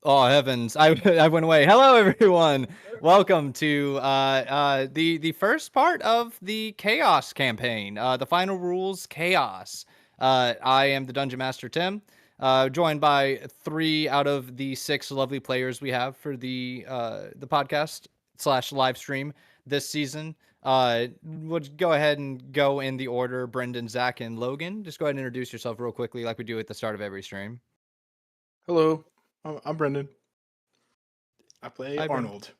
Oh heavens! I went away. Hello everyone. Welcome to the first part of the Chaos campaign. The final rules Chaos. I am the Dungeon Master Tim, joined by 3 out of the 6 lovely players we have for the podcast slash live stream this season. We'll go ahead and go in the order: Brendan, Zach, and Logan. Just go ahead and introduce yourself real quickly, like we do at the start of every stream. Hello, I'm Brendan. I play Hi, Brendan. Arnold.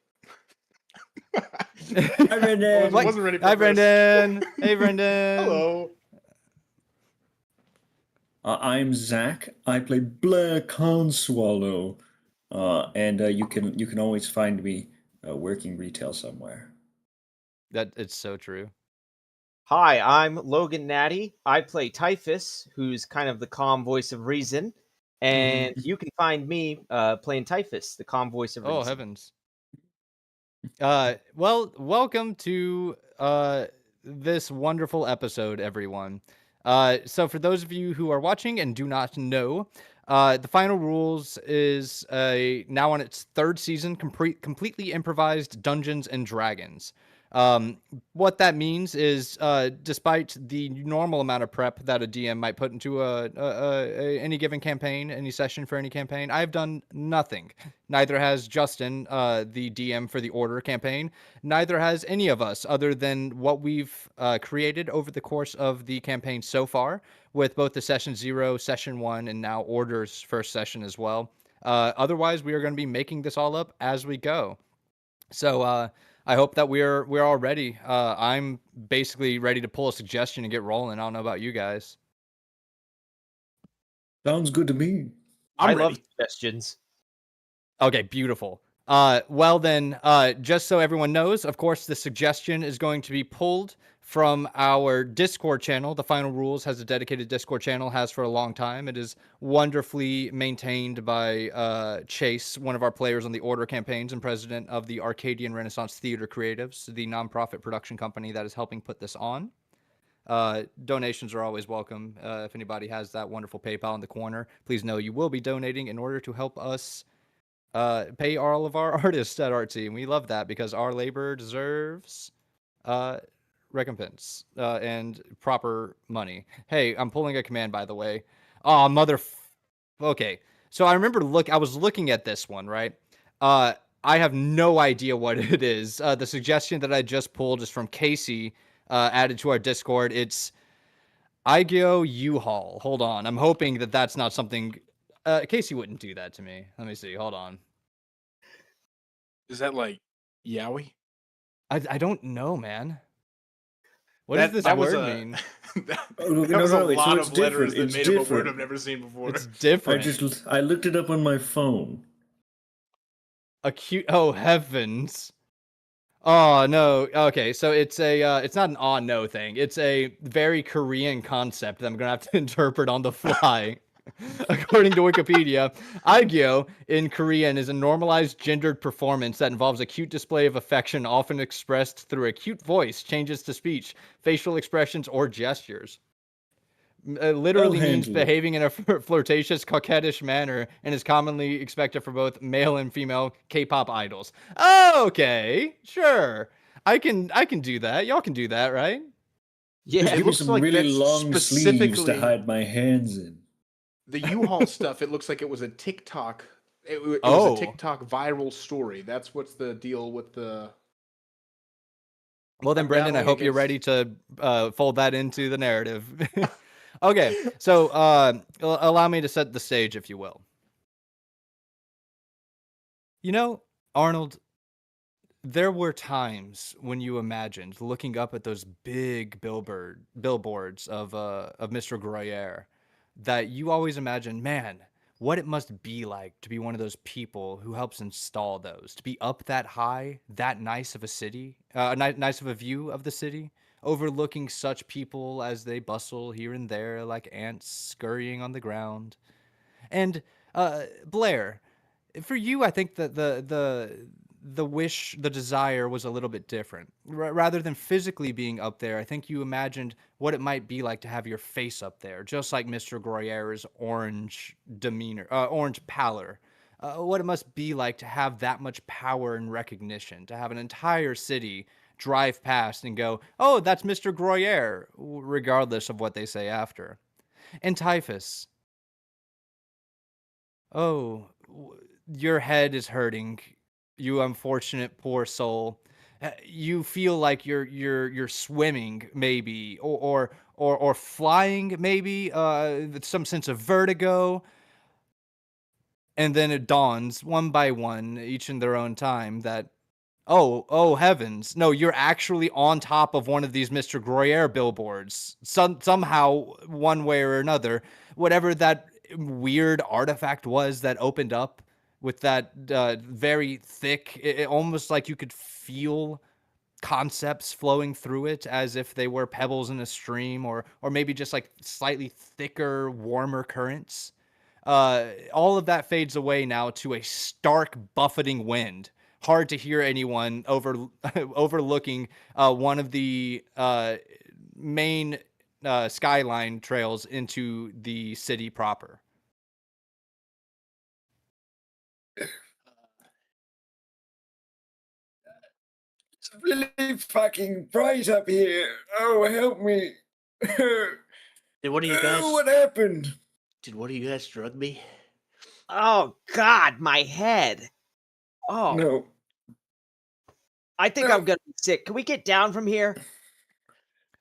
Hi, Brendan. I wasn't ready for Hi, this. Brendan. Hey, Brendan. Hello. I'm Zach. I play Blair Codswallow, and you can always find me working retail somewhere. That it's so true. Hi, I'm Logan Naddy. I play Typhus, who's kind of the calm voice of reason, and you can find me playing Typhus, the calm voice of reason. Oh heavens. Well, welcome to this wonderful episode, everyone. So for those of you who are watching and do not know, the Final Rules is now on its 3rd season, completely improvised Dungeons and Dragons. What that means is, despite the normal amount of prep that a DM might put into any given campaign, any session for any campaign, I've done nothing. Neither has Justin, the DM for the Order campaign. Neither has any of us, other than what we've created over the course of the campaign so far, with both the Session 0, Session 1, and now Order's first session as well. Otherwise, we are going to be making this all up as we go. So, I hope that we're all ready. I'm basically ready to pull a suggestion and get rolling. I don't know about you guys. Sounds good to me. I I'm love ready. suggestions. Okay, beautiful. Well then, just so everyone knows, of course, the suggestion is going to be pulled from our Discord channel. The Final Rules has a dedicated Discord channel, has for a long time. It is wonderfully maintained by Chase, one of our players on the Order campaigns and president of the Arcadian Renaissance Theater Creatives, the nonprofit production company that is helping put this on. Donations are always welcome. If anybody has that wonderful PayPal in the corner, please know you will be donating in order to help us pay all of our artists at Artsy, and we love that because our labor deserves recompense and proper money. Hey, I'm pulling a command, by the way. Oh, Okay, so I remember I was looking at this one, right? I have no idea what it is. The suggestion that I just pulled is from Casey, added to our Discord. It's WEHaul. Hold on, I'm hoping that that's not something. Casey wouldn't do that to me. Let me see. Hold on. Is that like Yowie? I don't know, man. What does this word mean? That was a lot of letters that made up a word I've never seen before. It's different. I looked it up on my phone. Acute. Oh heavens. Oh no. Okay, so it's not an "oh no" thing. It's a very Korean concept that I'm gonna have to interpret on the fly. According to Wikipedia, aegyo in Korean is a normalized gendered performance that involves acute display of affection, often expressed through acute voice, changes to speech, facial expressions, or gestures. Literally means behaving in a flirtatious, coquettish manner, and is commonly expected for both male and female K-pop idols. Okay, sure. I can do that. Y'all can do that, right? Yeah, Just it give me looks some like really that's long sleeves specifically- to hide my hands in. The U-Haul stuff, it looks like it was a TikTok. It was Oh. a TikTok viral story. That's what's the deal with the. Well then, I'm Brendan, I battling hope you're ready to fold that into the narrative. Okay, so allow me to set the stage, if you will. You know, Arnold, there were times when you imagined looking up at those big billboards of Mr. Gruyere, that you always imagined, man, what it must be like to be one of those people who helps install those, to be up that high, that nice of a city, nice of a view of the city, overlooking such people as they bustle here and there like ants scurrying on the ground. And Blair, for you, I think that the wish, the desire was a little bit different. Rather than physically being up there, I think you imagined what it might be like to have your face up there, just like Mr. Gruyere's orange demeanor, orange pallor. what it must be like to have that much power and recognition, to have an entire city drive past and go, oh, that's Mr. Gruyere, regardless of what they say after. And Typhus, oh, your head is hurting, you unfortunate poor soul. You feel like you're swimming maybe, or flying maybe, some sense of vertigo. And then it dawns one by one, each in their own time, that oh heavens, no, you're actually on top of one of these Mr. Gruyere billboards. Somehow, one way or another, whatever that weird artifact was that opened up with that very thick, almost like you could feel concepts flowing through it as if they were pebbles in a stream, or maybe just like slightly thicker, warmer currents. All of that fades away now to a stark buffeting wind. Hard to hear anyone overlooking one of the main skyline trails into the city proper. It's really fucking bright up here. Oh, help me. Did one of you guys? What happened? Did one of you guys drug me? Oh God, my head. Oh No. I think I'm gonna be sick. Can we get down from here?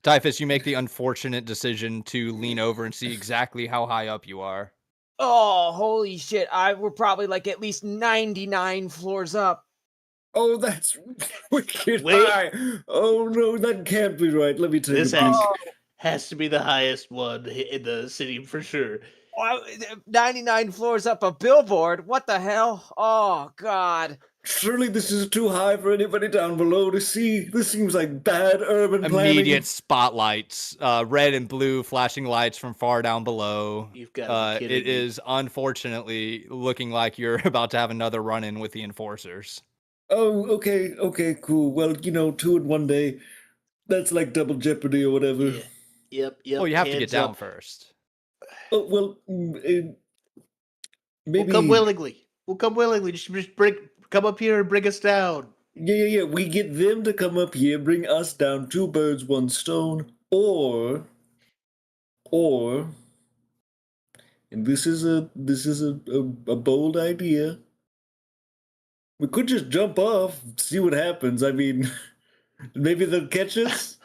Typhus, you make the unfortunate decision to lean over and see exactly how high up you are. Oh, holy shit. We're probably like at least 99 floors up. Oh, that's wicked Wait. high. Oh, no, that can't be right. Let me take This a peek. has to be the highest one in the city for sure. 99 floors up a billboard? What the hell? Oh, God. Surely this is too high for anybody down below to see. This seems like bad urban planning. Immediate spotlights, red and blue flashing lights from far down below. You've got to be kidding It me. is unfortunately looking like you're about to have another run-in with the enforcers. Oh, okay, cool. Well, 2 in one day. That's like double jeopardy or whatever. Yeah. Yep. Oh, you have to get hands down up. first. Oh, well, maybe. We'll come willingly. Just come up here and bring us down. Yeah. We get them to come up here, bring us down. 2 birds, 1 stone. Or, and this is a bold idea. We could just jump off, see what happens. I mean, maybe they'll catch us.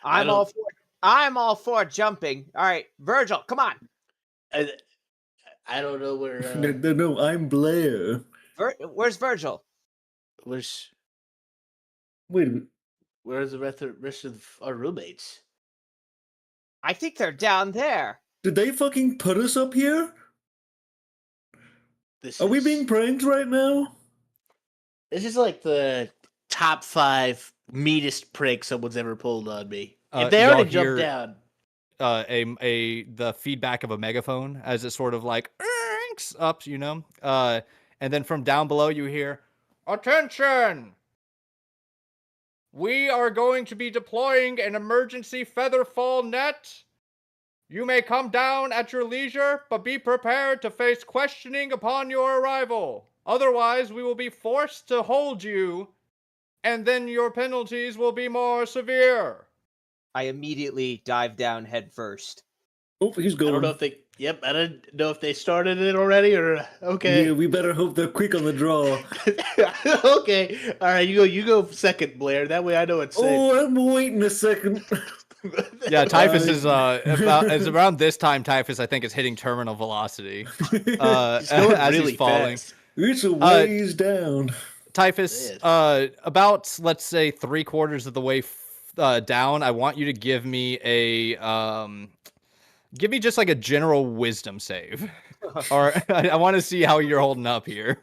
I'm all for jumping. All right, Virgil, come on. I don't know where. No, I'm Blair. Where's Virgil? Where's Wait a minute. Where's the rest of our roommates? I think they're down there. Did they fucking put us up here? Are we being pranked right now? This is like the top 5 meatest prank someone's ever pulled on me. If they already jumped down. The feedback of a megaphone as it sort of like up, and then from down below you hear, "Attention! We are going to be deploying an emergency feather fall net. You may come down at your leisure, but be prepared to face questioning upon your arrival. Otherwise, we will be forced to hold you, and then your penalties will be more severe." I immediately dive down head first. Oh, he's going. I don't know if they. Yep, I don't know if they started it already or okay. Yeah, we better hope they're quick on the draw. Okay, all right, you go second, Blair. That way I know it's safe. Oh, I'm waiting a second. Yeah, Typhus is around this time. Typhus, I think, is hitting terminal velocity as really he's falling. fast. It's a ways down. Typhus, about let's say 3/4 of the way down, I want you to give me just like a general wisdom save, or I want to see how you're holding up here.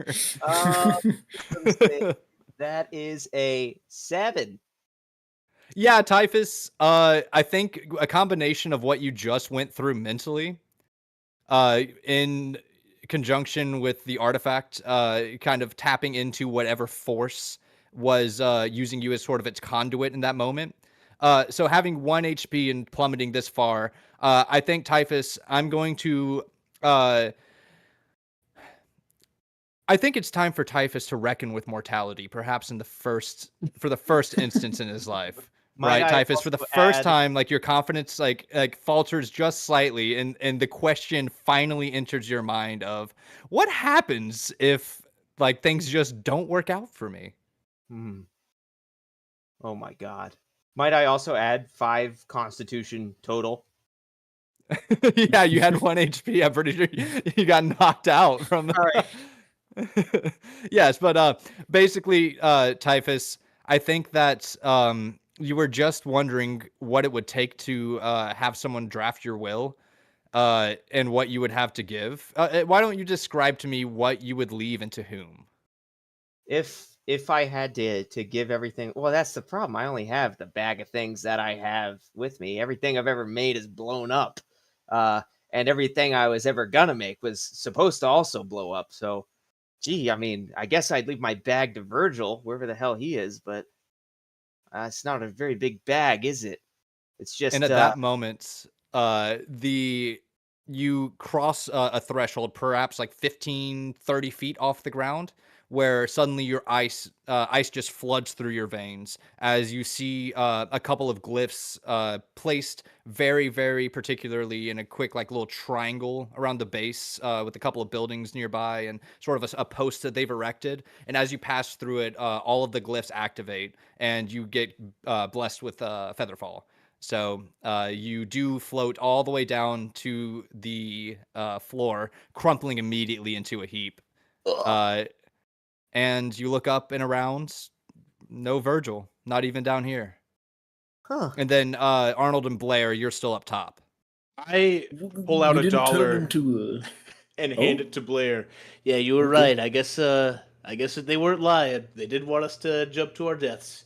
That is a 7. Yeah, Typhus, I think a combination of what you just went through mentally, in conjunction with the artifact, kind of tapping into whatever force was using you as sort of its conduit in that moment. So having 1 HP and plummeting this far, I think, Typhus, I'm going to I think it's time for Typhus to reckon with mortality, perhaps for the first instance in his life. Might Right, I Typhus, for the also first add, time, like your confidence like falters just slightly, and the question finally enters your mind of what happens if like things just don't work out for me. Oh my god. Might I also add 5 constitution total? Yeah, you had 1 HP. I'm pretty sure you got knocked out from. All right. Yes, but basically, Typhus, I think that you were just wondering what it would take to have someone draft your will, and what you would have to give. Why don't you describe to me what you would leave and to whom? If I had to give everything, well, that's the problem. I only have the bag of things that I have with me. Everything I've ever made is blown up. And everything I was ever gonna make was supposed to also blow up. So, gee, I mean, I guess I'd leave my bag to Virgil, wherever the hell he is, but it's not a very big bag, is it? It's And just at that moment, you cross a threshold, perhaps like 15, 30 feet off the ground, where suddenly your ice just floods through your veins as you see a couple of glyphs placed very, very particularly in a quick like little triangle around the base with a couple of buildings nearby and sort of a post that they've erected. And as you pass through it, all of the glyphs activate and you get blessed with Featherfall. So you do float all the way down to the floor, crumpling immediately into a heap. And you look up and around, no Virgil, not even down here. huh. And then Arnold and Blair, you're still up top. I pull out We a didn't turn dollar into and hand Oh. it to Blair. Yeah, you were Okay. right. I guess that they weren't lying. They did want us to jump to our deaths.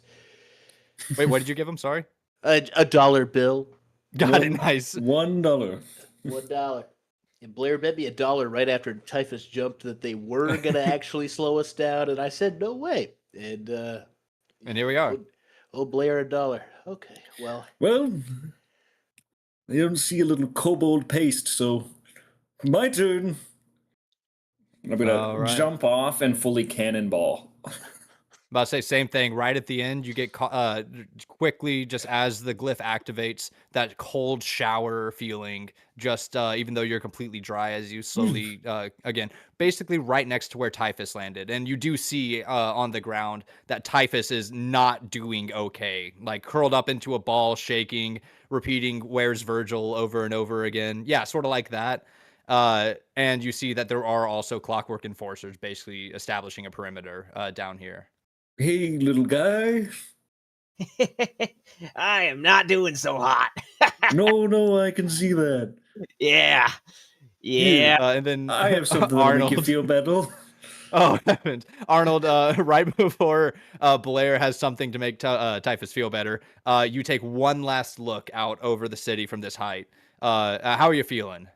Wait, what did you give him? Sorry. A dollar bill. Got it. Nice. $1. $1. And Blair bet me a dollar right after Typhus jumped that they were gonna actually slow us down, and I said no way. And here we are. oh Blair, a dollar. Okay, well, Well, I don't see a little kobold paste, so my turn. I'm gonna All right. jump off and fully cannonball. About to say same thing. Right at the end, you get quickly just as the glyph activates that cold shower feeling. Just even though you're completely dry, as you slowly again, basically right next to where Typhus landed, and you do see on the ground that Typhus is not doing okay. Like curled up into a ball, shaking, repeating "Where's Virgil" over and over again. Yeah, sort of like that. And you see that there are also clockwork enforcers basically establishing a perimeter down here. Hey, little guy. I am not doing so hot. No, I can see that. Yeah. Here, And then I have something that'll make you Arnold. feel better. Oh, heavens. Arnold, right before Blair has something to make Typhus feel better, you take one last look out over the city from this height. How are you feeling?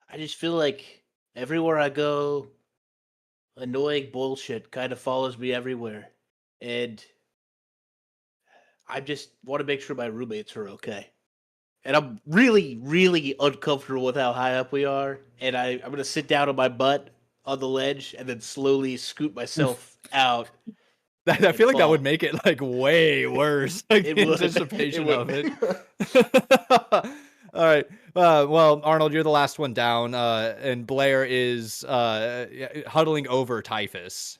I just feel like everywhere I go, annoying bullshit kind of follows me everywhere, and I just want to make sure my roommates are okay. And I'm really, really uncomfortable with how high up we are. And I'm going to sit down on my butt on the ledge and then slowly scoot myself out. I feel like that would fall. make it like way worse. Like It the would. anticipation It of would. it. All right. Well, Arnold, you're the last one down, and Blair is huddling over Typhus.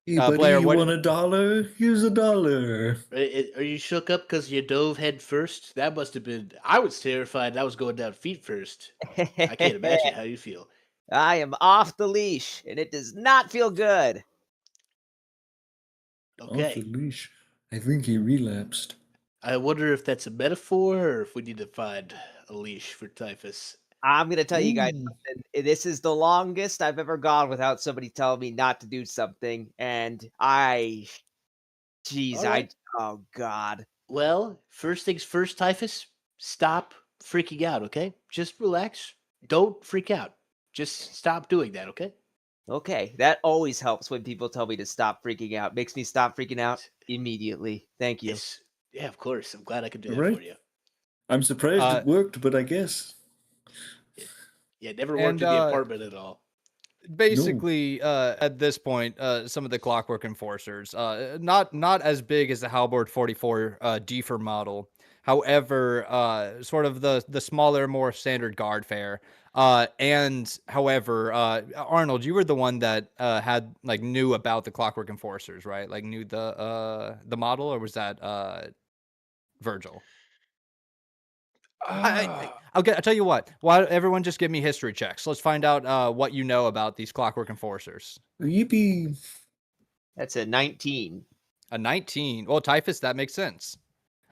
Hey, buddy, Blair, you what? want $1? Here's $1. Are you shook up because you dove head first? That must have been. I was terrified. I was going down feet first. I can't imagine how you feel. I am off the leash, and it does not feel good. Off the Okay. leash. I think he relapsed. I wonder if that's a metaphor or if we need to find a leash for Typhus. I'm gonna tell you guys Ooh. something. This is the longest I've ever gone without somebody telling me not to do something, and jeez, All right. oh god. Well, first things first, Typhus, stop freaking out, okay? Just relax. Don't freak out. Just stop doing that, okay? Okay, that always helps when people tell me to stop freaking out. Makes me stop freaking out immediately. Thank you. Yes. Yeah, of course. I'm glad I could do that Alright. for you. I'm surprised it worked, but I guess. Yeah, it never worked in the apartment at all. basically at this point some of the Clockwork Enforcers, not as big as the Halberd 44 Defer model, however sort of the smaller, more standard guard fare, and however Arnold, you were the one that had like knew about the Clockwork Enforcers, right? Like knew the model, or was that Virgil? I'll tell you what. Why don't everyone just give me history checks? Let's find out what you know about these Clockwork Enforcers. Yippee. That's a 19. A 19. Well, Typhus, that makes sense.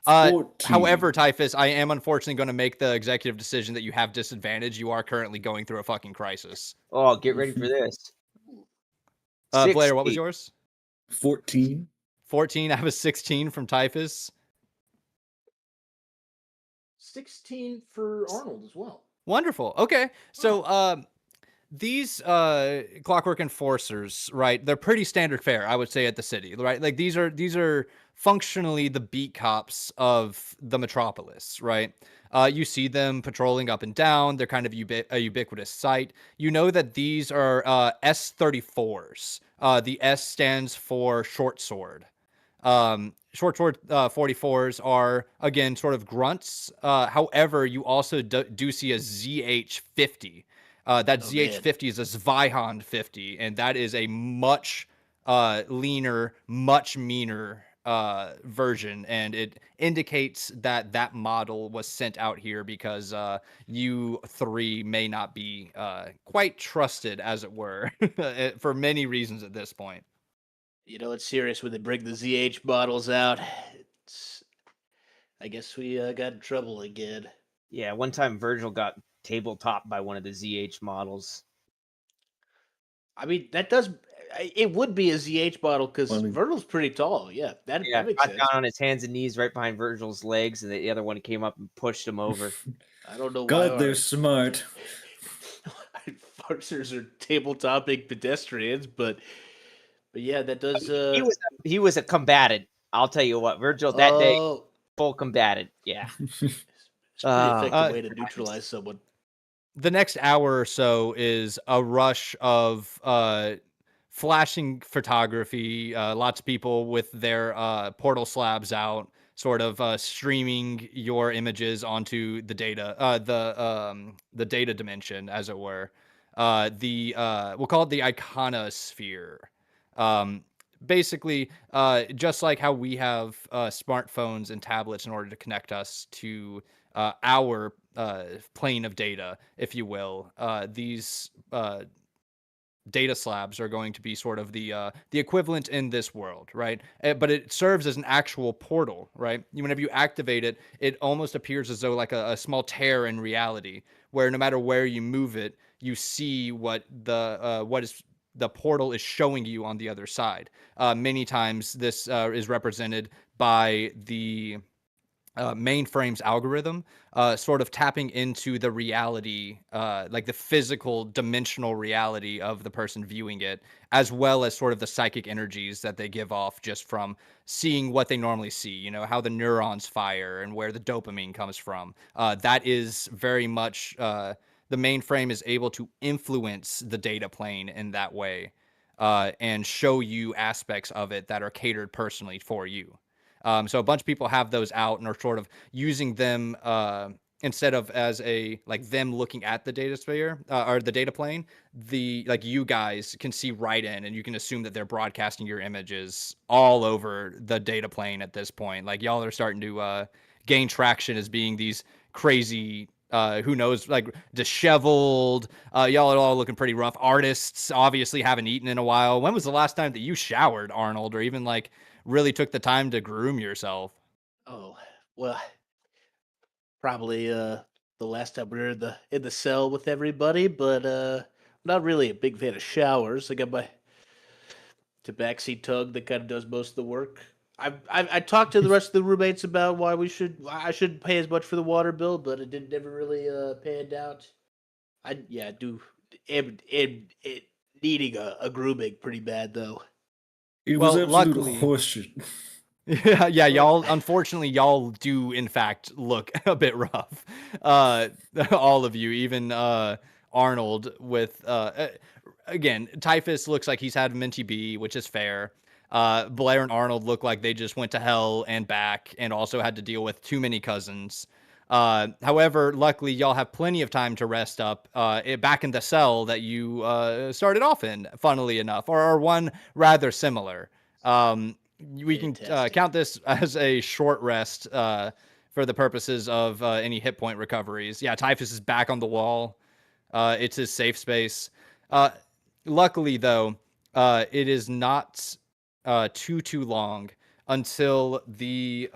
14. However, Typhus, I am unfortunately going to make the executive decision that you have disadvantage. You are currently going through a fucking crisis. Oh, get ready for this. Blair, what was 60. yours? 14. 14. I have a 16 from Typhus. 16 for Arnold as well. Wonderful. Okay. So these Clockwork Enforcers, right? They're pretty standard fare, I would say, at the city, right? Like these are functionally the beat cops of the metropolis, right? You see them patrolling up and down. They're kind of a ubiquitous sight. You know that these are S3E4s. The S stands for short sword. Short sword 44s are, again, sort of grunts. However, you also do see a ZH50. That ZH50 is a Zweihan 50, and that is a much leaner, much meaner version, and it indicates that that model was sent out here because you three may not be quite trusted, as it were, for many reasons at this point. You know, it's serious when they bring the ZH bottles out. I guess we got in trouble again. Yeah, one time Virgil got tabletop by one of the ZH models. I mean, it would be a ZH bottle because Virgil's pretty tall. Yeah, that makes got sense. down on his hands and knees right behind Virgil's legs, and the other one came up and pushed him over. I don't know why. God, they're smart. Enforcers are tabletoping pedestrians, but yeah, that does. He was a combatant. I'll tell you what, Virgil that day, full combatant. Yeah, it's a pretty effective way to neutralize someone. The next hour or so is a rush of flashing photography. Lots of people with their portal slabs out, sort of streaming your images onto the data, the data dimension, as it were. We'll call it the iconosphere. Basically, just like how we have smartphones and tablets in order to connect us to our plane of data, if you will, these data slabs are going to be sort of the equivalent in this world, right? But it serves as an actual portal, right? Whenever you activate it, it almost appears as though like a small tear in reality, where no matter where you move it, you see what the portal is showing you on the other side. Many times this is represented by the mainframe's algorithm, sort of tapping into the reality, like the physical dimensional reality of the person viewing it, as well as sort of the psychic energies that they give off just from seeing what they normally see, you know, how the neurons fire and where the dopamine comes from. That is very much, the mainframe is able to influence the data plane in that way, and show you aspects of it that are catered personally for you. So a bunch of people have those out and are sort of using them instead of as a like them looking at the data sphere or the data plane. Like you guys can see right in, and you can assume that they're broadcasting your images all over the data plane at this point. Like y'all are starting to gain traction as being these crazy. Who knows, like disheveled. Y'all are all looking pretty rough. Artists obviously haven't eaten in a while. When was the last time that you showered, Arnold, or even like really took the time to groom yourself? Oh, well, probably the last time we were in the cell with everybody, but I'm not really a big fan of showers. I got my tabaxi tug that kind of does most of the work. I talked to the rest of the roommates about why I shouldn't pay as much for the water bill, but it didn't never really panned out. I do it needing a grooming pretty bad though. It Well, was absolute luckily- horseshit. Yeah, y'all. Unfortunately, y'all do in fact look a bit rough. All of you, even Arnold, with again, Typhus looks like he's had Minty B, which is fair. Blair and Arnold look like they just went to hell and back and also had to deal with too many cousins. However, luckily, y'all have plenty of time to rest up back in the cell that you started off in, funnily enough, or one rather similar. We can count this as a short rest for the purposes of any hit point recoveries. Yeah, Typhus is back on the wall. It's his safe space. Luckily, though, it is not too long until the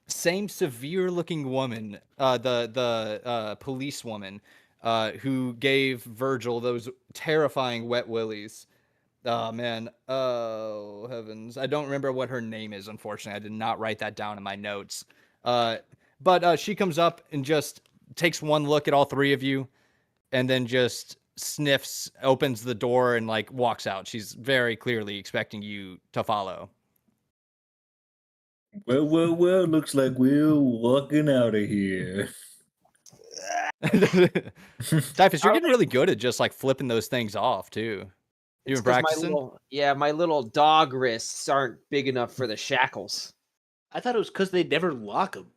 same severe-looking woman, the police woman, who gave Virgil those terrifying wet willies. Oh, man. Oh, heavens. I don't remember what her name is, unfortunately. I did not write that down in my notes. But she comes up and just takes one look at all three of you and then just sniffs, opens the door, and, like, walks out. She's very clearly expecting you to follow. Well, looks like we're walking out of here. Typhus, you're getting really good at just, like, flipping those things off, too. You been practicing? My little dog wrists aren't big enough for the shackles. I thought it was because they never lock them.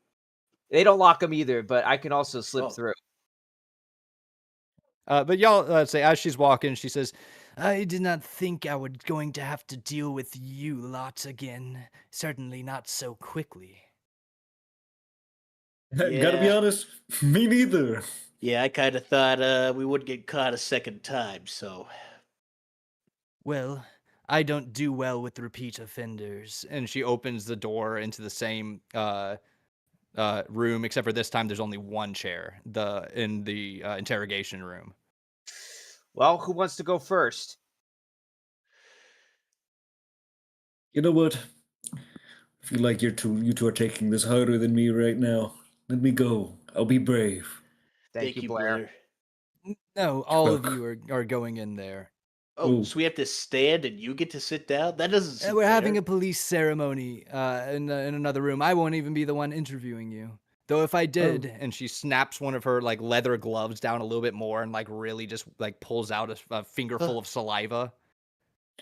They don't lock them either, but I can also slip through. But y'all say, as she's walking, she says, I did not think I was going to have to deal with you lot again. Certainly not so quickly. Gotta be honest, me neither. Yeah, I kind of thought we wouldn't get caught a second time, so... Well, I don't do well with repeat offenders. And she opens the door into the same room, except for this time there's only one chair in the interrogation room. Well, who wants to go first? You know what? I feel like you two are taking this harder than me right now. Let me go. I'll be brave. Thank you, Blair. No, all of you are going in there. Oh, so we have to stand and you get to sit down? That doesn't seem We're fair. having a police ceremony in another room. I won't even be the one interviewing you. Though if I did, and she snaps one of her like leather gloves down a little bit more and like really just like pulls out a fingerful of saliva.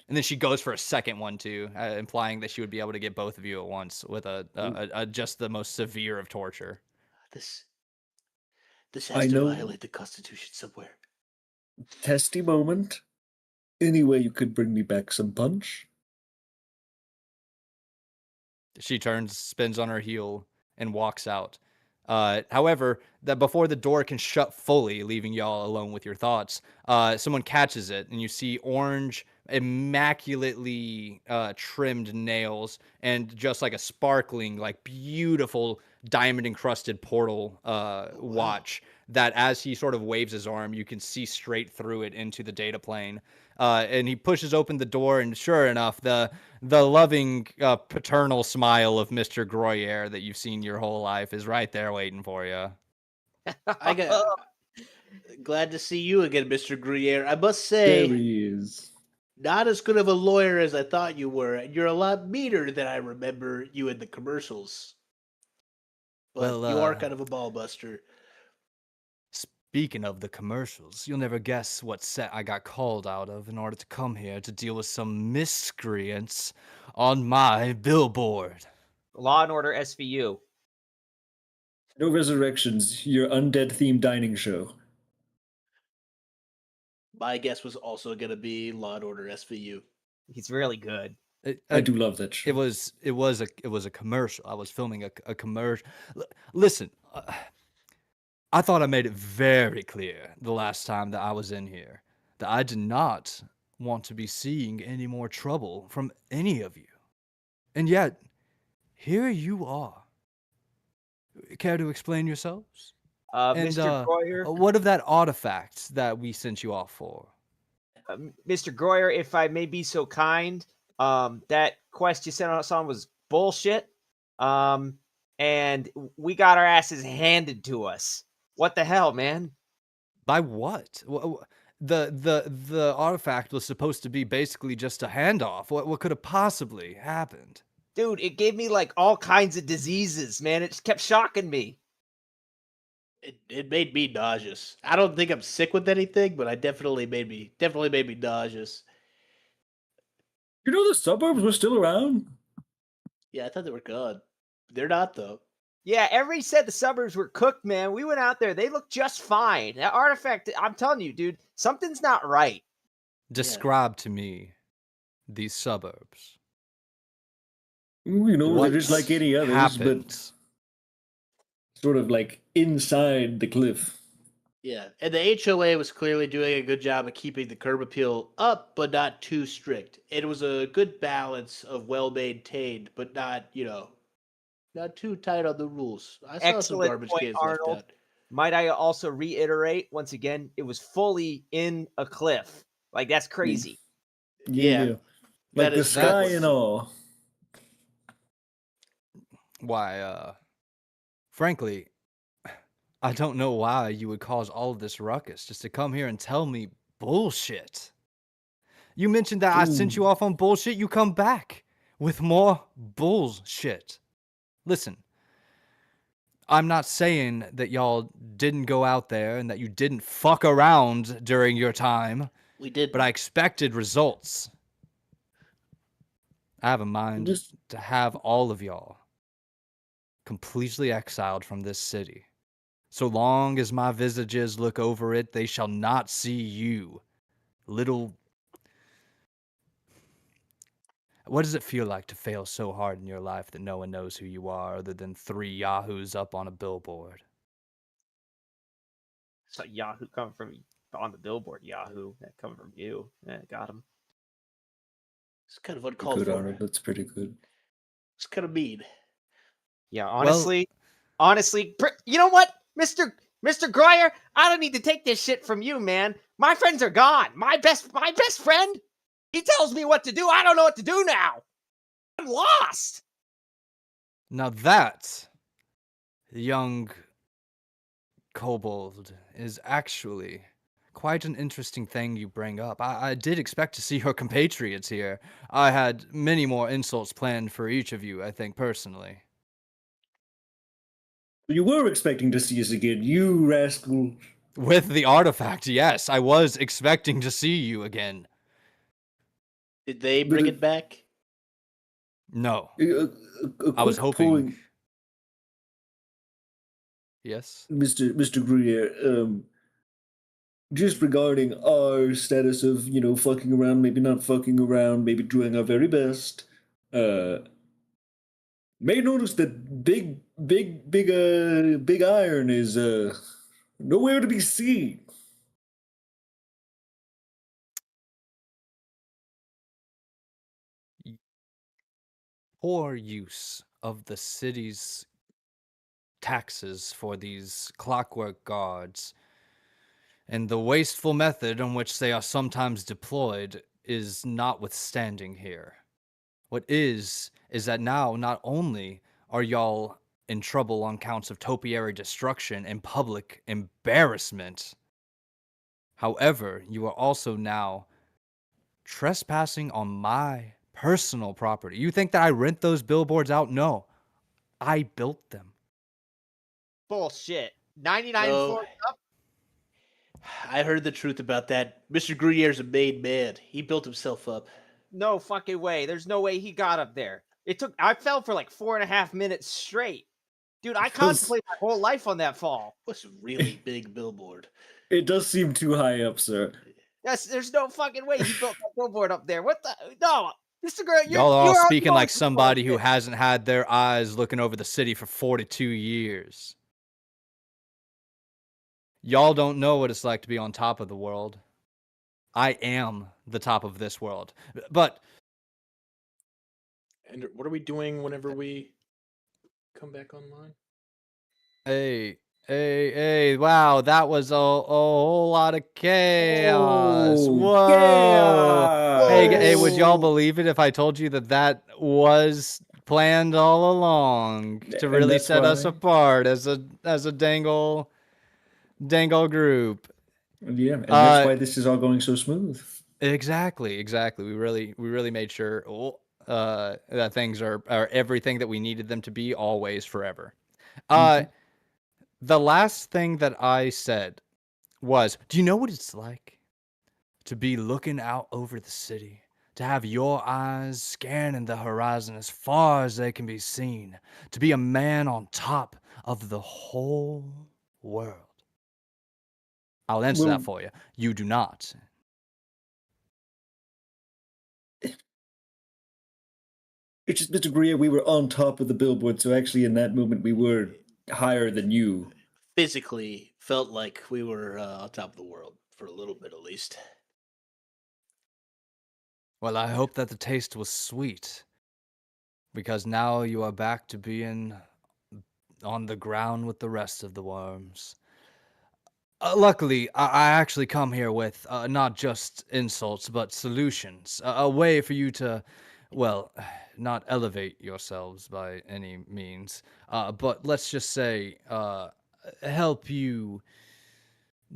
And then she goes for a second one too, implying that she would be able to get both of you at once with a just the most severe of torture. This has to violate the Constitution somewhere. Testy moment. Anyway, you could bring me back some punch. She turns, spins on her heel, and walks out. However, that before the door can shut fully, leaving y'all alone with your thoughts, someone catches it, and you see orange, immaculately trimmed nails, and just like a sparkling, like beautiful diamond-encrusted portal watch. That as he sort of waves his arm, you can see straight through it into the data plane. And he pushes open the door, and sure enough, the loving paternal smile of Mr. Gruyere that you've seen your whole life is right there waiting for you. Glad to see you again, Mr. Gruyere. I must say, there he is. Not as good of a lawyer as I thought you were, and you're a lot meaner than I remember you in the commercials. But you are kind of a ball buster. Speaking of the commercials, you'll never guess what set I got called out of in order to come here to deal with some miscreants on my billboard. Law and Order SVU. No Resurrections, your undead-themed dining show. My guess was also going to be Law and Order SVU. He's really good. I do love that show. It was a commercial. I was filming a commercial. Listen, I thought I made it very clear the last time that I was in here that I did not want to be seeing any more trouble from any of you. And yet, here you are. Care to explain yourselves? Mr. Groyer? What of that artifact that we sent you off for? Mr. Groyer, if I may be so kind, that quest you sent us on was bullshit. And we got our asses handed to us. What the hell, man? By what? The artifact was supposed to be basically just a handoff. What could have possibly happened? Dude, it gave me like all kinds of diseases, man. It just kept shocking me. It made me nauseous. I don't think I'm sick with anything, but I definitely made me nauseous. You know the suburbs were still around? Yeah, I thought they were gone. They're not though. Yeah, everybody said the suburbs were cooked, man. We went out there. They look just fine. That artifact, I'm telling you, dude, something's not right. Describe to me these suburbs. You know, What they're just like any others, happened? but sort of like inside the cliff. Yeah, and the HOA was clearly doing a good job of keeping the curb appeal up, but not too strict. It was a good balance of well maintained, but not not too tight on the rules. I saw some Excellent garbage point, cans Arnold. left out. Might I also reiterate once again, it was fully in a cliff. Like, that's crazy. Yeah. Like that the is sky that- and all. Why, frankly, I don't know why you would cause all of this ruckus just to come here and tell me bullshit. You mentioned that I sent you off on bullshit. You come back with more bullshit. Listen, I'm not saying that y'all didn't go out there and that you didn't fuck around during your time, We did, but I expected results. I have a mind to have all of y'all completely exiled from this city. So long as my visages look over it, they shall not see you. Little... What does it feel like to fail so hard in your life that no one knows who you are other than 3 yahoos up on a billboard? So Yahoo coming from on the billboard, Yahoo. That coming from you. Yeah, got him. it's kind of uncalled Good, for. Arnold. That's pretty good. It's kind of mean. Yeah, honestly, you know what, Mr. Groyer, I don't need to take this shit from you, man. My friends are gone. My best friend, he tells me what to do. I don't know what to do now. I'm lost. Now that, young kobold, is actually quite an interesting thing you bring up. I did expect to see your compatriots here. I had many more insults planned for each of you, I think, personally. You were expecting to see us again, you rascal. With the artifact, yes, I was expecting to see you again. Did they bring it back? No, A I was quick hoping. point, Yes? Mr. Greer, just regarding our status of, fucking around, maybe not fucking around, maybe doing our very best, may notice that Big Iron is nowhere to be seen. Poor use of the city's taxes for these clockwork guards, and the wasteful method on which they are sometimes deployed is notwithstanding here. What is that now not only are y'all in trouble on counts of topiary destruction and public embarrassment, however, you are also now trespassing on my personal property. You think that I rent those billboards out? No, I built them. Bullshit. 99 No. floors up. I heard the truth about that. Mr. Gruyère's a made man. He built himself up. No fucking way. There's no way he got up there. I fell for like 4.5 minutes straight. Dude, I contemplate my whole life on that fall. What's a really big billboard? It does seem too high up, sir. Yes, there's no fucking way he built that billboard up there. What the? No, Mr. Grant, Y'all are all speaking like going somebody who bullshit. hasn't had their eyes looking over the city for 42 years. Y'all don't know what it's like to be on top of the world. I am the top of this world. But And what are we doing whenever we come back online? hey, wow, that was a whole lot of chaos. Oh, Whoa. chaos. Hey, would y'all believe it if I told you that was planned all along to And really that's set us why- apart as a dangle group? Yeah, and that's why this is all going so smooth. Exactly. We really made sure that things are everything that we needed them to be always forever. The last thing that I said was, do you know what it's like to be looking out over the city? To have your eyes scanning the horizon as far as they can be seen. To be a man on top of the whole world. I'll answer Well, that for you. You do not. it's just, Mr. Greer, we were on top of the billboard, so actually in that moment we were higher than you. Physically felt like we were on top of the world for a little bit at least. Well, I hope that the taste was sweet. Because now you are back to being on the ground with the rest of the worms. Luckily, I actually come here with not just insults, but solutions. A way for you to, well, not elevate yourselves by any means, but let's just say help you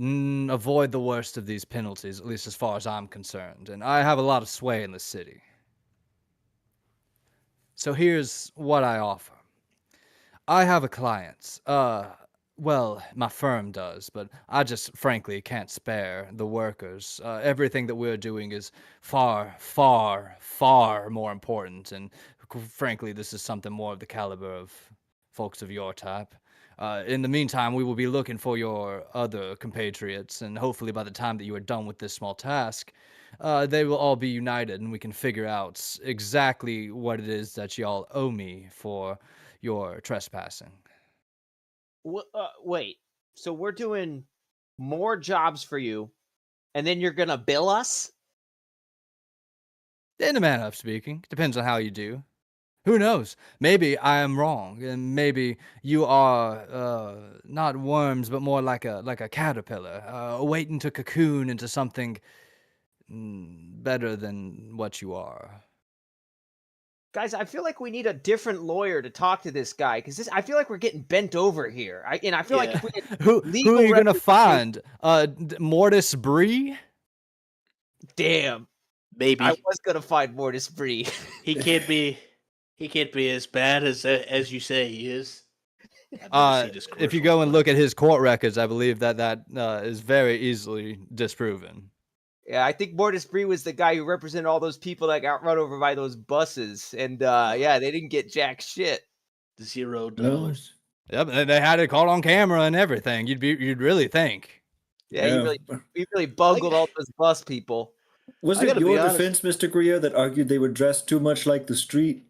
avoid the worst of these penalties, at least as far as I'm concerned. And I have a lot of sway in the city. So here's what I offer. I have a client. Well, my firm does, but I just frankly can't spare the workers. Everything that we're doing is far, far, far more important, and frankly, this is something more of the caliber of folks of your type. In the meantime, we will be looking for your other compatriots, and hopefully by the time that you are done with this small task, they will all be united, and we can figure out exactly what it is that y'all owe me for your trespassing. Wait. So we're doing more jobs for you, and then you're gonna bill us? In a manner of speaking, depends on how you do. Who knows? Maybe I am wrong, and maybe you are not worms, but more like a caterpillar, waiting to cocoon into something better than what you are. Guys, I feel like we need a different lawyer to talk to this guy because I feel like we're getting bent over here. I feel like Yeah. if we had Who legal are you gonna representation- find? Mortis Bree? Damn, Maybe I was gonna find Mortis Bree. he can't be as bad as you say he is. I've never seen his If you commercials, go and but- look at his court records, I believe that is very easily disproven. Yeah, I think Mortis Bree was the guy who represented all those people that got run over by those buses, and yeah, they didn't get jack shit. $0. Yep, and they had it caught on camera and everything. You'd really think. Yeah, Yeah. he really bungled all those bus people. Was I it gotta be your honest. defense, Mr. Greer, that argued they were dressed too much like the street?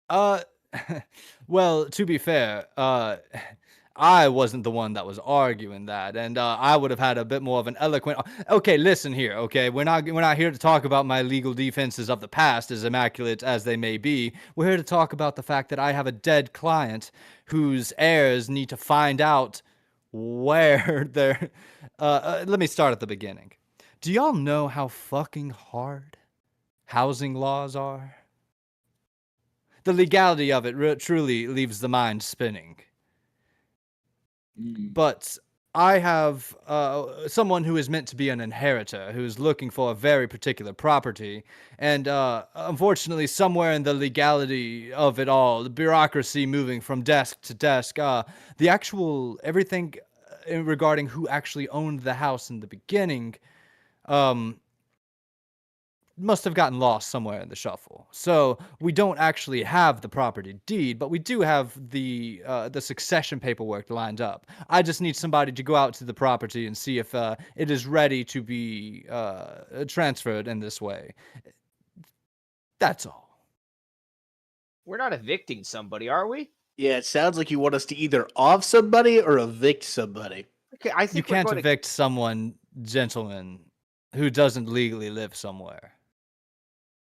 Well, to be fair, I wasn't the one that was arguing that, and I would have had a bit more of an eloquent. Okay, listen here. Okay, we're not here to talk about my legal defenses of the past, as immaculate as they may be. We're here to talk about the fact that I have a dead client whose heirs need to find out where they're. Let me start at the beginning. Do y'all know how fucking hard housing laws are? The legality of it truly leaves the mind spinning. But I have someone who is meant to be an inheritor who's looking for a very particular property. And unfortunately, somewhere in the legality of it all, the bureaucracy moving from desk to desk, the actual everything regarding who actually owned the house in the beginning must have gotten lost somewhere in the shuffle. So we don't actually have the property deed, but we do have the succession paperwork lined up. I just need somebody to go out to the property and see if it is ready to be transferred in this way. That's all. We're not evicting somebody, are we? Yeah, it sounds like you want us to either off somebody or evict somebody. Okay, I You think we're can't going evict someone, gentlemen, who doesn't legally live somewhere.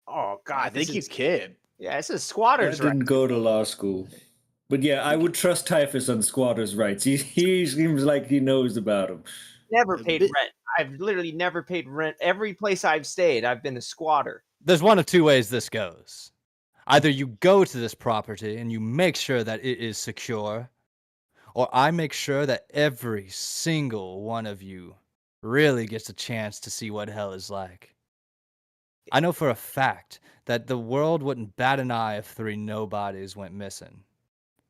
Oh God, I think this you is can. yeah, this is I squatters' didn't right. go to law school. But yeah, I would trust Typhus on squatters' rights. He seems like he knows about them. Never A paid bit- rent. I've literally never paid rent. Every place I've stayed, I've been a squatter. There's one of two ways this goes. Either you go to this property and you make sure that it is secure, or I make sure that every single one of you really gets a chance to see what hell is like. I know for a fact that the world wouldn't bat an eye if 3 nobodies went missing.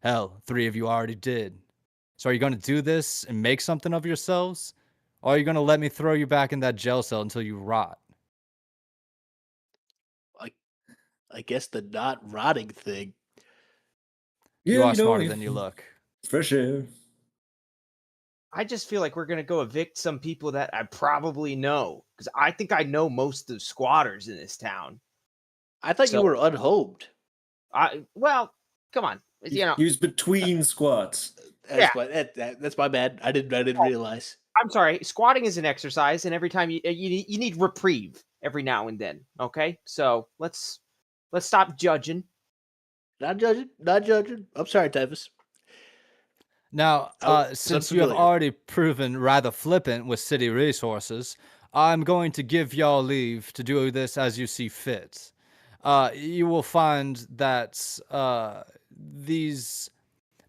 Hell, 3 of you already did. So are you going to do this and make something of yourselves? Or are you going to let me throw you back in that jail cell until you rot? I guess the not rotting thing. You Yeah, are smarter than you look. fresh air. I just feel like we're gonna go evict some people that I probably know, because I think I know most of the squatters in this town. I thought you So- were unhomed. Well, come on, you know. He was between squats. That's my bad. I didn't realize. I'm sorry. Squatting is an exercise, and every time you need reprieve every now and then. Okay, so let's stop judging. Not judging. Not judging. I'm sorry, Typhus. Now, it's since you have unfamiliar. already proven rather flippant with city resources, I'm going to give y'all leave to do this as you see fit. You will find that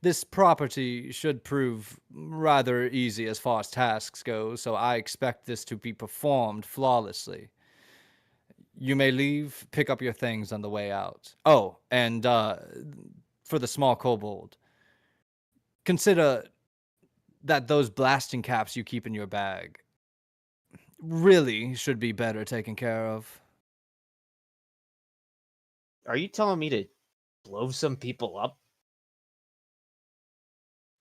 this property should prove rather easy as far as tasks go, so I expect this to be performed flawlessly. You may leave, pick up your things on the way out. Oh, and for the small kobold, consider that those blasting caps you keep in your bag really should be better taken care of. Are you telling me to blow some people up?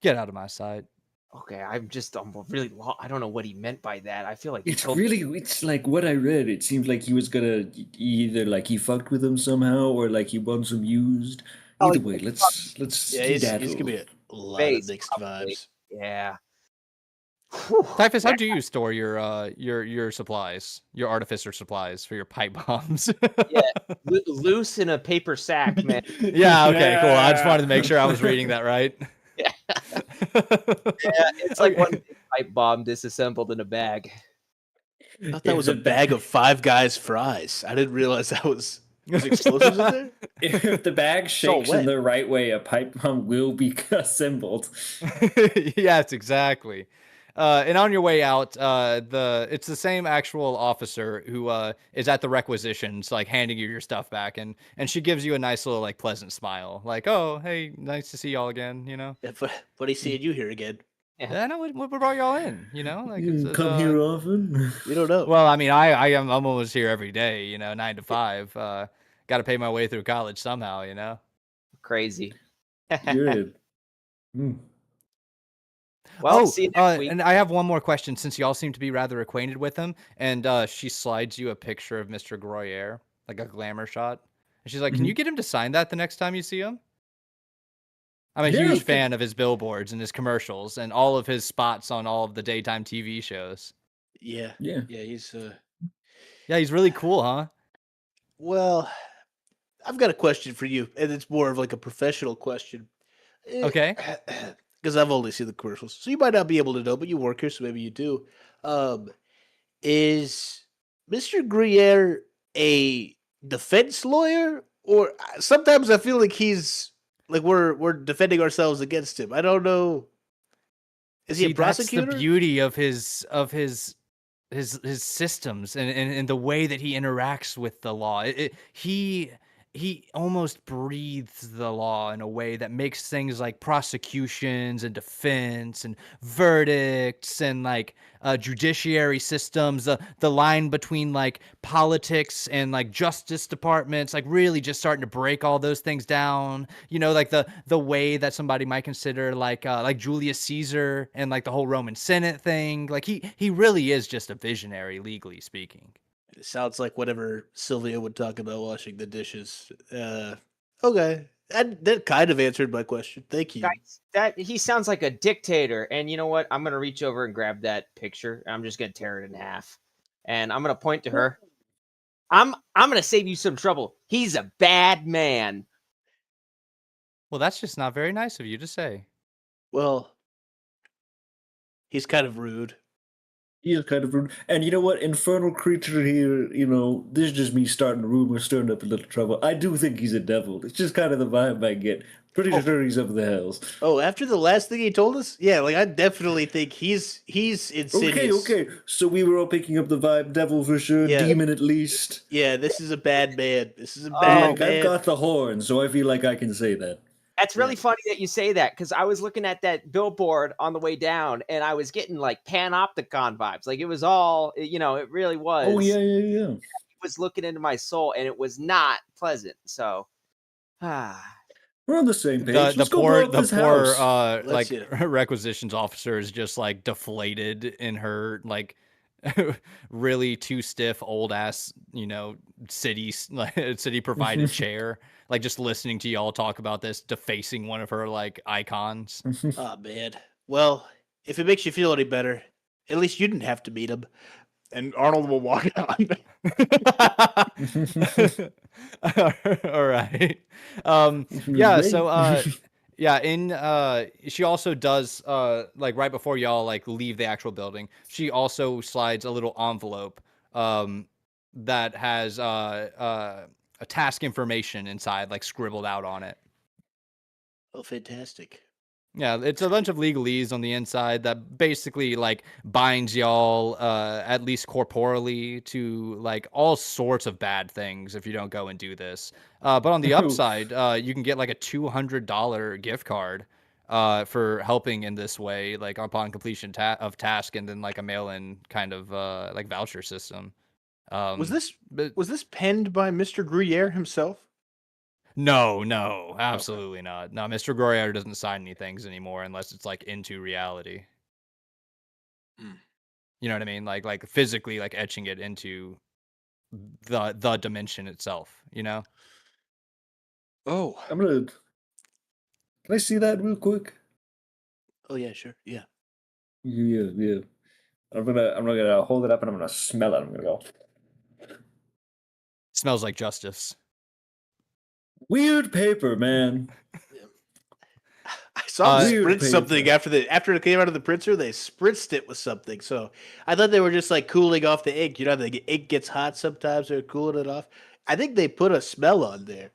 Get out of my sight. Okay, I'm really I don't know what he meant by that. I feel like he It's told- it's like what I read. It seemed like he was gonna either like he fucked with him somehow or like he wants him used. Oh, Either way, let's Yeah, he's skedaddle. gonna be a lot Face, of mixed probably. vibes. Yeah. Typhus, how do you store your supplies, your artificer supplies for your pipe bombs? Loose in a paper sack, man. Yeah, okay, cool. I just wanted to make sure I was reading that right. Yeah. It's like Okay. one big pipe bomb disassembled in a bag. I thought that was a bag of Five Guys fries. I didn't realize that was there's explosives in there. If the bag shakes wet. in the right way, a pipe bomb will be assembled. Yes, exactly. And on your way out, it's the same actual officer who is at the requisitions, like handing you your stuff back, and she gives you a nice little like pleasant smile, like, "Oh, hey, nice to see y'all again," you know. Yeah, funny seeing you here again. Yeah, no, what brought y'all in, you know? Like, You come here often. We don't know. Well, I mean, I'm almost here every day, you know, 9 to 5. Got to pay my way through college somehow, you know. Crazy. You're in. Hmm. Well, see you next week. And I have one more question since y'all seem to be rather acquainted with him. And she slides you a picture of Mr. Gruyere, like a glamour shot. And she's like, "Can you get him to sign that the next time you see him?" I'm a Yeah, huge okay. fan of his billboards and his commercials and all of his spots on all of the daytime TV shows. Yeah, Yeah. he's Yeah, he's really cool, huh? well. I've got a question for you, and it's more of like a professional question. Okay. Because I've only seen the commercials, so you might not be able to know, but you work here, so maybe you do. Is Mr. Gruyere a defense lawyer, or sometimes I feel like he's like we're defending ourselves against him. I don't know. Is he a prosecutor? That's the beauty of his systems and the way that he interacts with the law. He almost breathes the law in a way that makes things like prosecutions and defense and verdicts and like judiciary systems, the line between like politics and like justice departments, like really just starting to break all those things down. You know, like the way that somebody might consider like Julius Caesar and like the whole Roman Senate thing. Like he really is just a visionary, legally speaking. It sounds like whatever Sylvia would talk about washing the dishes. Okay. That kind of answered my question. Thank you. Guys, that he sounds like a dictator. And you know what? I'm gonna reach over and grab that picture. And I'm just gonna tear it in half, and I'm gonna point to her. I'm gonna save you some trouble. He's a bad man. Well, that's just not very nice of you to say. Well, he's kind of rude. He is kind of rude. And you know what? Infernal creature here, you know, this is just me starting a rumor, stirring up a little trouble. I do think he's a devil. It's just kind of the vibe I get. Pretty sure he's up the hells. Oh, after the last thing he told us? Yeah, like I definitely think he's insidious. Okay. So we were all picking up the vibe. Devil for sure. Yeah. Demon at least. Yeah, this is a bad man. This is a And bad like, man. I've got the horn, so I feel like I can say that. That's really funny that you say that, because I was looking at that billboard on the way down, and I was getting like Panopticon vibes. Like it was all, it really was. Oh yeah. It was looking into my soul, and it was not pleasant. So, we're on the same page. The Let's go blow up this house. like requisitions officer is just like deflated in her like really too stiff old ass city provided chair, like just listening to y'all talk about this, defacing one of her like icons. Oh man. Well, if it makes you feel any better, at least you didn't have to meet him. And Arnold will walk on. All right. Yeah. So, she also does like right before y'all like leave the actual building, she also slides a little envelope that has a task information inside, like scribbled out on it. Oh, fantastic. Yeah, it's a bunch of legalese on the inside that basically like binds y'all at least corporally to like all sorts of bad things if you don't go and do this. But on the upside, you can get like a $200 gift card for helping in this way, like upon completion of task, and then like a mail-in kind of like voucher system. Was this penned by Mr. Gruyere himself? No, absolutely not. No, Mr. Gruyere doesn't sign any things anymore unless it's like into reality. You know what I mean? Like physically like etching it into the dimension itself, you know? Oh. Can I see that real quick? Oh yeah, sure. Yeah. Yeah. I'm gonna hold it up and I'm gonna smell it. I'm gonna go. Smells like justice. Weird paper, man. I saw them Weird spritz something after it came out of the printer. They spritzed it with something. So I thought they were just like cooling off the ink. You know, the ink gets hot sometimes. They're cooling it off. I think they put a smell on there.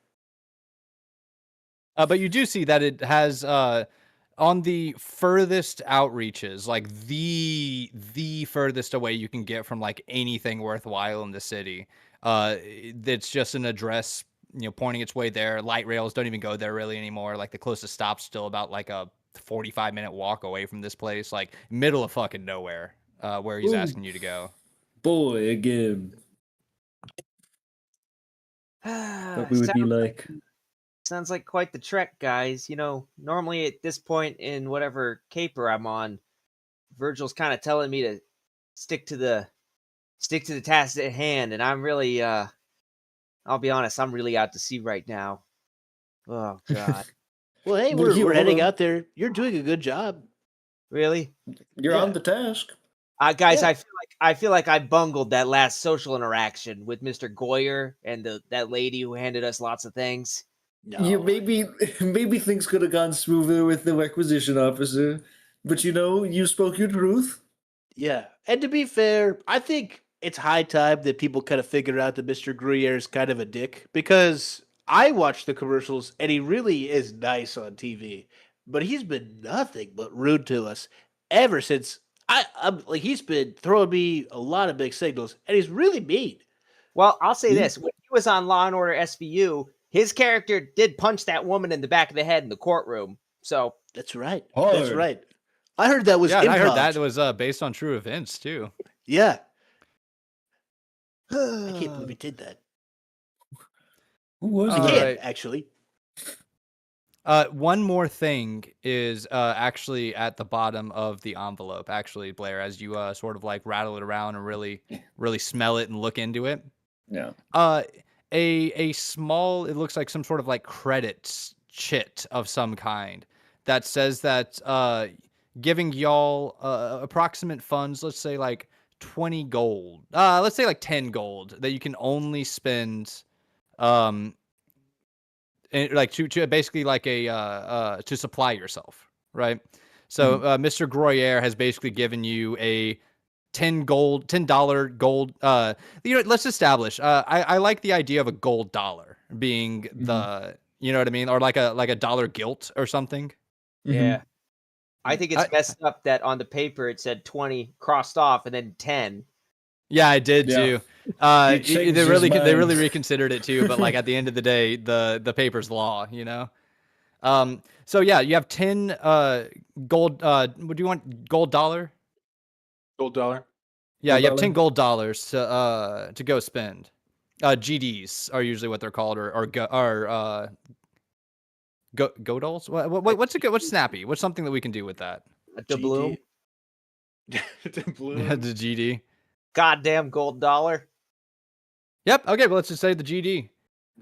But you do see that it has on the furthest outreaches, like the furthest away you can get from like anything worthwhile in the city. It's just an address, pointing its way there. Light rails don't even go there really anymore. Like the closest stop's still about like a 45-minute walk away from this place, like middle of fucking nowhere, where he's asking you to go. Boy, again. What we would be like. Sounds like quite the trek, guys. Normally at this point in whatever caper I'm on, Virgil's kind of telling me to stick to the task at hand, and I'm really I'll be honest, I'm really out to sea right now. Oh god. Well, hey, we're heading out there. You're doing a good job. Really? You're on the task. Guys, yeah. I feel like I bungled that last social interaction with Mr. Goyer and that lady who handed us lots of things. No. Yeah, maybe things could have gone smoother with the requisition officer, but you spoke your truth. Yeah, and to be fair, I think it's high time that people kind of figure out that Mr. Gruyere is kind of a dick, because I watch the commercials and he really is nice on TV, but he's been nothing but rude to us ever since. I'm like, he's been throwing me a lot of big signals, and he's really mean. Well, I'll say this: when he was on Law and Order SVU, his character did punch that woman in the back of the head in the courtroom. So that's right. Hard. That's right. I heard that was improv. I heard that was based on true events too. Yeah. I can't believe he did that. Who was I can't, actually. One more thing is actually at the bottom of the envelope. Actually, Blair, as you sort of like rattle it around and really smell it and look into it. Yeah. A small, it looks like some sort of like credits chit of some kind that says that giving y'all approximate funds, let's say like 20 gold, let's say like 10 gold that you can only spend like to basically like a to supply yourself, right? So Mr. Gruyere has basically given you a $10 gold. Let's establish. I like the idea of a gold dollar being the, you know what I mean, or like a dollar gilt or something. Yeah, I think it's messed up that on the paper it said 20 crossed off and then 10. Yeah, I did too. They really reconsidered it too. But like at the end of the day, the paper's law, So yeah, you have 10 gold. Would you want gold dollar? Gold dollar. Yeah, Gold you have dollar? 10 gold dollars to go spend. GDs are usually what they're called, or go dolls. What's snappy? What's something that we can do with that? A doubloon. Doubloon. The GD. Goddamn gold dollar. Yep. Okay. Well, let's just say the GD.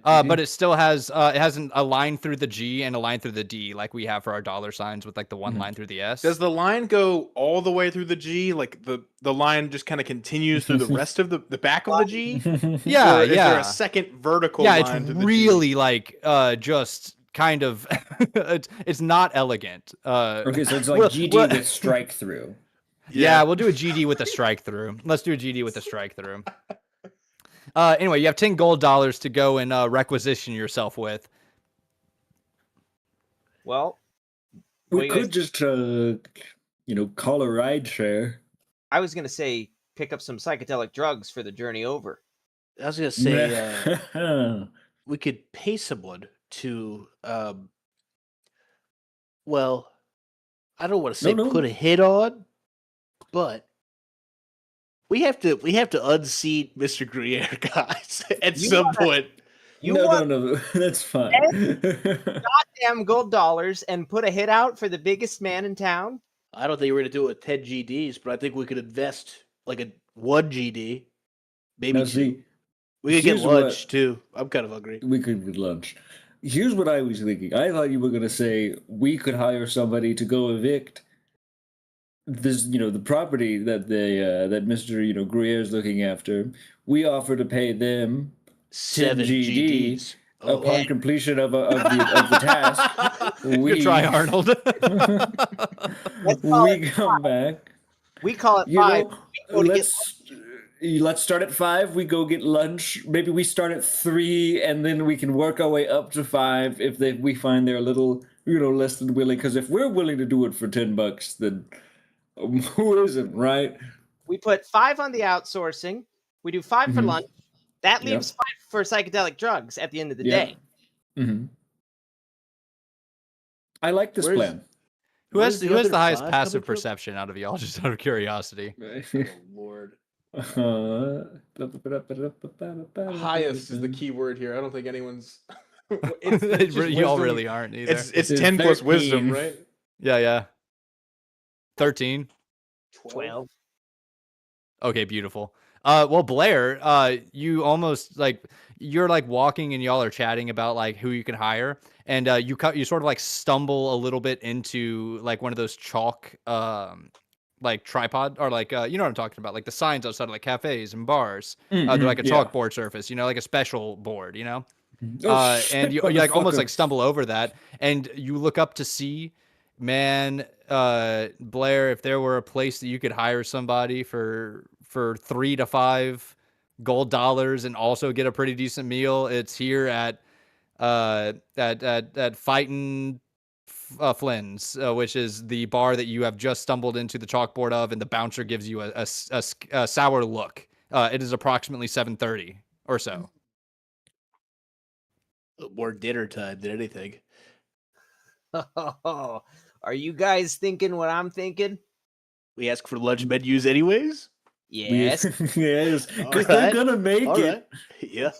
But it still has it has a line through the G and a line through the D, like we have for our dollar signs with like the one line through the S. Does the line go all the way through the G? Like the line just kind of continues through the rest of the back of the G? Yeah, Or is yeah. there a second vertical Yeah, line it's to the G? really like just kind of it's not elegant. Okay, so it's like Well- GD well- with strike through. Yeah, we'll do a GD with a strike through. Let's do a GD with a strike through. Anyway, you have 10 gold dollars to go and requisition yourself with. Well, We What do you could just, call a ride share. I was gonna say pick up some psychedelic drugs for the journey over. I was gonna say we could pay someone to well, I don't want to say No. put a hit on, but we have to unseat Mr. Gruyere, guys, at You some wanna- point. You no, want no, that's fine. goddamn gold dollars and put a hit out for the biggest man in town? I don't think we're gonna do it with 10 GDs, but I think we could invest like a 1 GD, maybe Now, 2. see, We could get here's what- lunch too. I'm kind of hungry. we could get lunch. Here's what I was thinking. I thought you were going to say we could hire somebody to go evict this, the property that that Mr. Gruyere is looking after. We offer to pay them 7 GD GDs. Oh, upon completion of the task. Good try, Arnold. We come back. We call it You 5. know, We go to get let's start at 5. We go get lunch. Maybe we start at 3, and then we can work our way up to 5 if we find they're a little, less than willing. Because if we're willing to do it for $10, then who isn't, right? we put 5 on the outsourcing. We do 5 for Mhm. lunch. That Yep. leaves 5 for psychedelic drugs at the end of the Yeah. day. Mm-hmm. I like this Where's- plan. who has the the other highest 5 passive coming from? perception out of y'all, just out of curiosity? Oh, Lord. Highest Highest is the key word here. I don't think anyone's. Y'all really aren't either. It's It's 10 plus wisdom, 13. right? Yeah. 13. 12. Okay, beautiful. Well, Blair, you almost you're walking and y'all are chatting about who you can hire, and you sort of stumble a little bit into one of those chalk tripod, or you know what I'm talking about, the signs outside of cafes and bars. They're like a yeah. chalkboard surface, like a special board, Oh, shit, and you almost motherfucker. stumble over that, and you look up to see, man, Blair, if there were a place that you could hire somebody for 3 to 5 gold dollars and also get a pretty decent meal, it's here at Fightin' Flynn's, which is the bar that you have just stumbled into the chalkboard of, and the bouncer gives you a sour look. It is approximately 7:30 or so. More dinner time than anything. Oh, are you guys thinking what I'm thinking? We ask for lunch menus anyways. Yes. Yes, because Alright. they're gonna make All it. right. Yeah.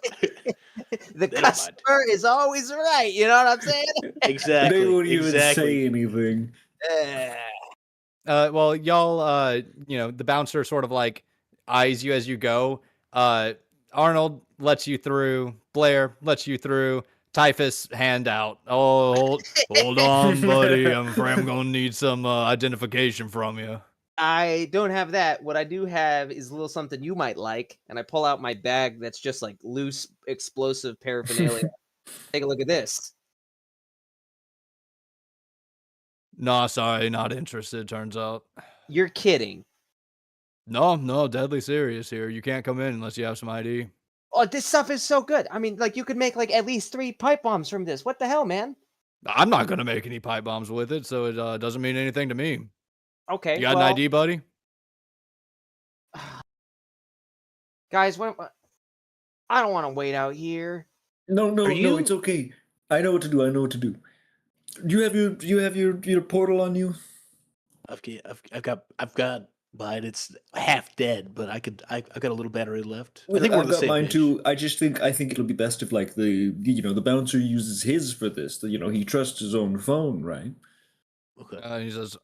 The Never mind. customer is always right. You know what I'm saying? Exactly. They won't even exactly. say anything. Well, y'all, the bouncer sort of eyes you as you go. Arnold lets you through. Blair lets you through. Typhus, hand out. Oh, hold on, buddy. I'm afraid I'm gonna need some identification from you. I don't have that. What I do have is a little something you might like, and I pull out my bag that's just loose explosive paraphernalia. Take a look at this. No, sorry, not interested. Turns out. You're kidding. No, deadly serious here. You can't come in unless you have some ID. Oh, this stuff is so good. I mean, you could make at least 3 pipe bombs from this. What the hell, man? I'm not gonna make any pipe bombs with it, so it doesn't mean anything to me. Okay. You got well, an ID, buddy? guys, I don't want to wait out here. No, Are you- it's okay. I know what to do. Do you have your portal on you? I've got mine. It's half dead, but I've got a little battery left. I Well, think we're on I've the got same mine page. too. I think it'll be best if like the bouncer uses his for this. He trusts his own phone, right? Okay. He says,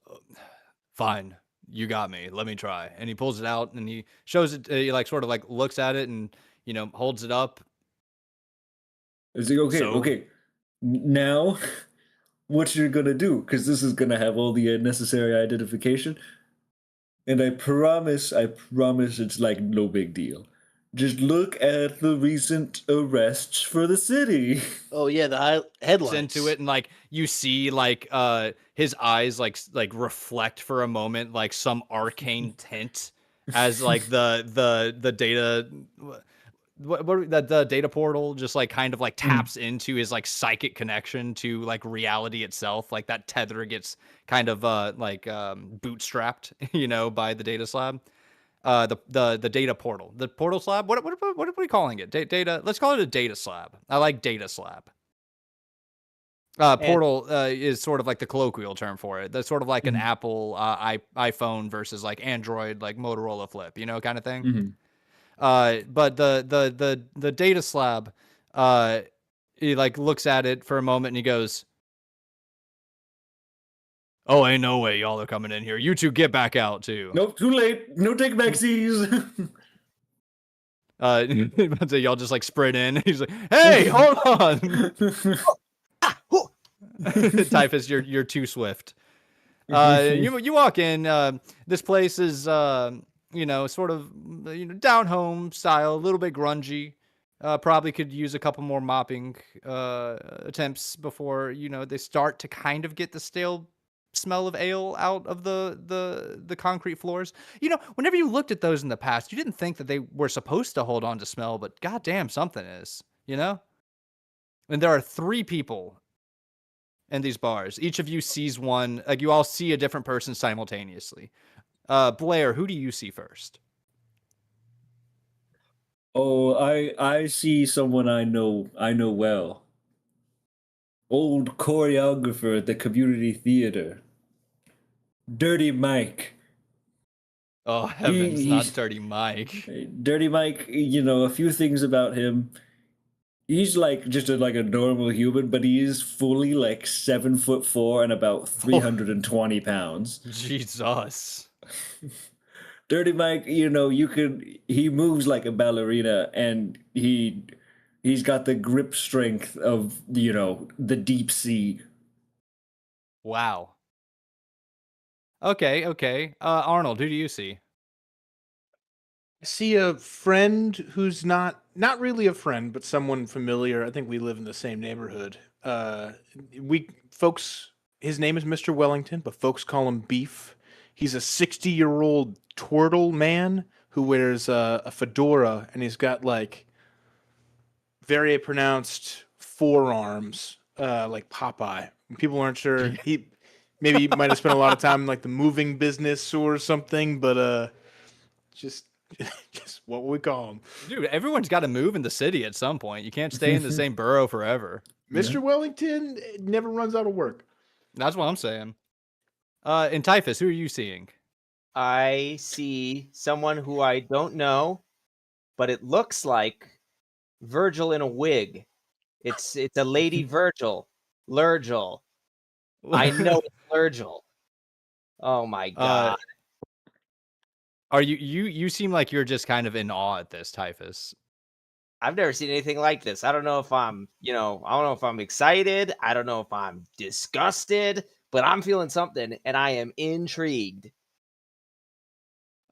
"Fine, you got me. Let me try." And he pulls it out and he shows it. He like sort of like looks at it and holds it up. Is it okay? So- Okay. Now, what you're gonna do? Because this is gonna have all the necessary identification. And I promise, it's like no big deal. Just look at the recent arrests for the city. Oh yeah, the Looks headlines. into it and like you see like his eyes like reflect for a moment like some arcane tint as like the data what the data portal just like kind of like taps into his like psychic connection to like reality itself. Like that tether gets kind of bootstrapped by the data slab. The data portal, the portal slab. What are we calling it? Data. Let's call it a data slab. I like data slab. Portal is sort of like the colloquial term for it. That's sort of like an Apple iPhone versus like Android, like Motorola Flip, kind of thing. Mhm. But the data slab, he like looks at it for a moment and he goes, "Oh, ain't no way y'all are coming in here. You two get back out too." Nope, too late. No take backsies. So y'all just like sprint in. He's like, "Hey, hold on, Typhus, you're too swift." You walk in. This place is sort of down home style, a little bit grungy. Probably could use a couple more mopping attempts before they start to kind of get the stale smell of ale out of the concrete floors. Whenever you looked at those in the past, you didn't think that they were supposed to hold on to smell, but goddamn, something is. And there are 3 people in these bars. Each of you sees one. Like you all see a different person simultaneously. Blair, who do you see first? Oh, I see someone I know well. Old choreographer at the community theater. Dirty Mike. Oh heavens, not he's Dirty Mike. Dirty Mike, a few things about him. He's like just like a normal human, but he is fully like 7'4" and about 320 pounds. Jesus. Dirty Mike, he moves like a ballerina, and he's got the grip strength of the deep sea. Wow. Okay. Arnold, who do you see? I see a friend who's not really a friend, but someone familiar. I think we live in the same neighborhood. We folks, his name is Mr. Wellington, but folks call him Beef. He's a 60-year-old twirtle man who wears a fedora, and he's got like very pronounced forearms, like Popeye. People aren't sure. He might have spent a lot of time in like the moving business or something, but just just what we call him. Dude, everyone's got to move in the city at some point. You can't stay in the same borough forever. Mr. Wellington never runs out of work. That's what I'm saying. And Typhus, who are you seeing? I see someone who I don't know, but it looks like Virgil in a wig. It's a lady Virgil. Lurgil. I know it's Lurgil. Oh my god. Are you seem like you're just kind of in awe at this, Typhus. I've never seen anything like this. I don't know if I'm, I don't know if I'm excited. I don't know if I'm disgusted, but I'm feeling something and I am intrigued.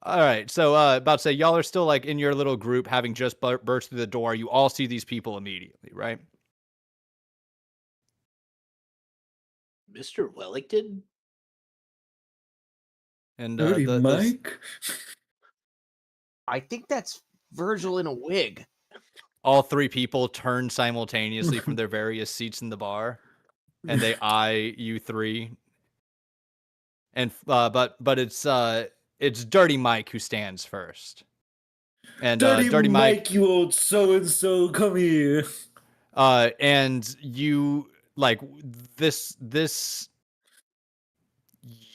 All right, so about to say y'all are still like in your little group, having just burst through the door. You all see these people immediately, right? Mr. Wellington? And Dirty Mike. I think that's Virgil in a wig. all 3 people turn simultaneously from their various seats in the bar, and they eye you 3. And but it's Dirty Mike who stands first. And Dirty Mike, you old so and so, come here. and you like this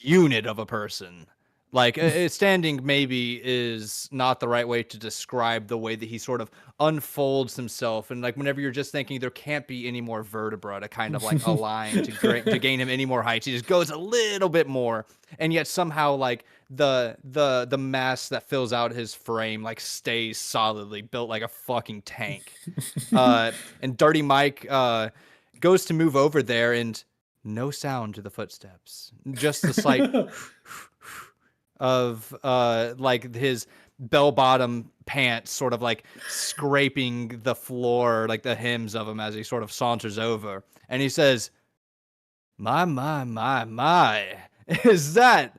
unit of a person. Like standing maybe is not the right way to describe the way that he sort of unfolds himself, and like whenever you're just thinking there can't be any more vertebra to kind of like align to gain him any more height, he just goes a little bit more, and yet somehow like the mass that fills out his frame like stays solidly built like a fucking tank. And Dirty Mike goes to move over there, and no sound to the footsteps, just the slight of like his bell bottom pants sort of like scraping the floor, like the hems of him as he sort of saunters over, and he says, my, is that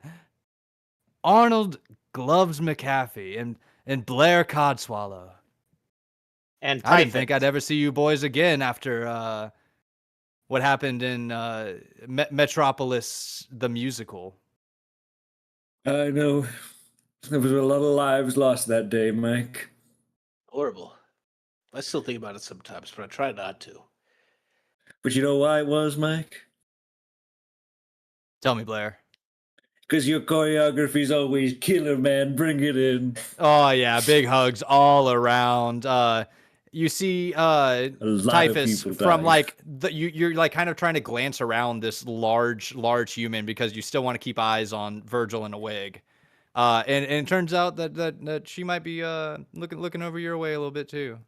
Arnold Gloves McAffee and Blair Codswallow? And I didn't Typhus. think I'd ever see you boys again after what happened in Metropolis the musical. I know. There was a lot of lives lost that day, Mike. Horrible. I still think about it sometimes, but I try not to. But you know why it was, Mike? Tell me, Blair. Because your choreography's always killer, man. Bring it in. Oh yeah, big hugs all around. You see lot of Typhus people from died. like you're like kind of trying to glance around this large human because you still want to keep eyes on Virgil in a wig. And it turns out that she might be looking over your way a little bit too.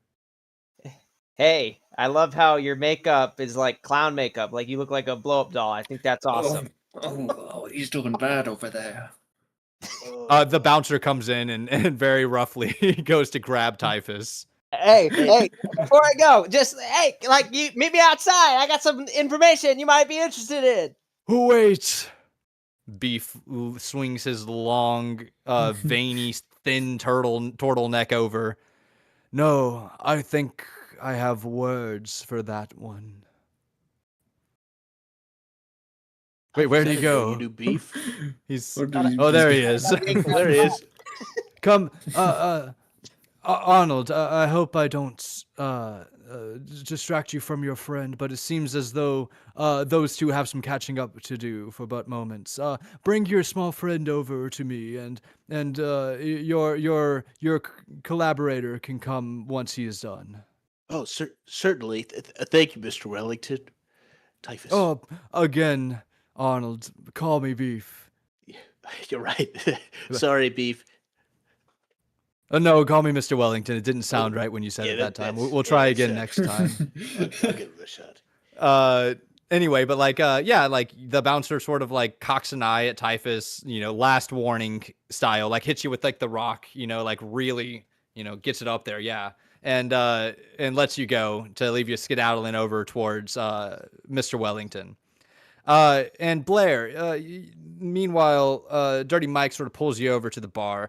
Hey, I love how your makeup is like clown makeup. Like you look like a blow-up doll. I think that's awesome. Oh, he's doing bad over there. The bouncer comes in and very roughly goes to grab Typhus. Hey, before I go, just like you meet me outside. I got some information you might be interested in. Wait. Beef swings his long, veiny, thin turtleneck over. No, I think I have words for that one. Wait, where'd he go? You do beef? He's Or did he oh, there just- he is. There he is. Come, Arnold. I hope I don't distract you from your friend, but it seems as though those two have some catching up to do for but moments. Bring your small friend over to me, and your collaborator can come once he is done. Oh, certainly. Thank you, Mr. Wellington. Typhus. Oh, again, Arnold, call me Beef. You're right. Sorry, Beef. No, call me Mr. Wellington. It didn't sound right when you said Yeah, it that time. that's- We'll try yeah, again that's next time. I'll give it a shot. Anyway, but like yeah, like the bouncer sort of like cocks an eye at Typhus, last warning style, like hits you with like the rock, like really, gets it up there, yeah. And lets you go to leave you skedaddling over towards Mr. Wellington. And Blair, meanwhile, Dirty Mike sort of pulls you over to the bar.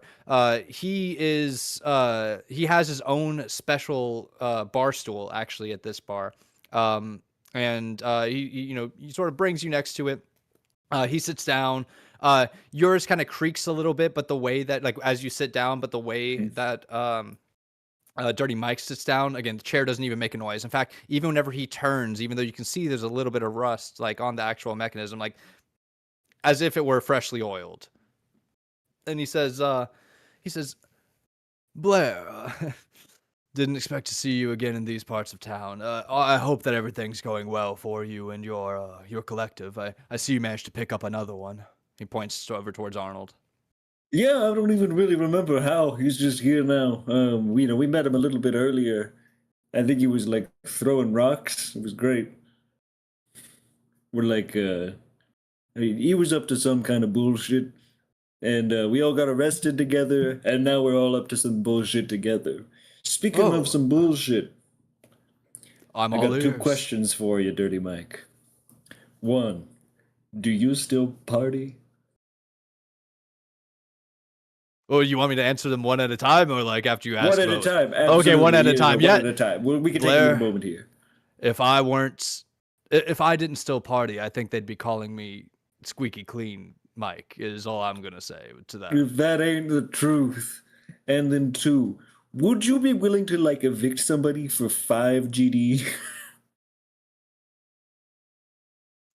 He has his own special bar stool actually at this bar. And he sort of brings you next to it. He sits down. Yours kind of creaks a little bit, but the way that like as you sit down, but the way that Dirty Mike sits down, again, the chair doesn't even make a noise. In fact, even whenever he turns, even though you can see there's a little bit of rust like on the actual mechanism, like as if it were freshly oiled. And he says, Blair, didn't expect to see you again in these parts of town. I hope that everything's going well for you and your collective. I see you managed to pick up another one. He points over towards Arnold. Yeah, I don't even really remember how. He's just here now. We met him a little bit earlier. I think he was like throwing rocks. It was great. We're like, he was up to some kind of bullshit, and we all got arrested together, and now we're all up to some bullshit together. Speaking Oh. of some bullshit, I'm I all got two ears. questions for you, Dirty Mike. One, do you still party? Well, you want me to answer them one at a time, or like after you ask One at a both? time. Okay, one at a absolutely. time. One Yeah. at a time. We can take a Blair. little moment here. If I didn't still party, I think they'd be calling me Squeaky Clean Mike, is all I'm gonna say to that. If that ain't the truth. And then two, would you be willing to like evict somebody for 5 GD?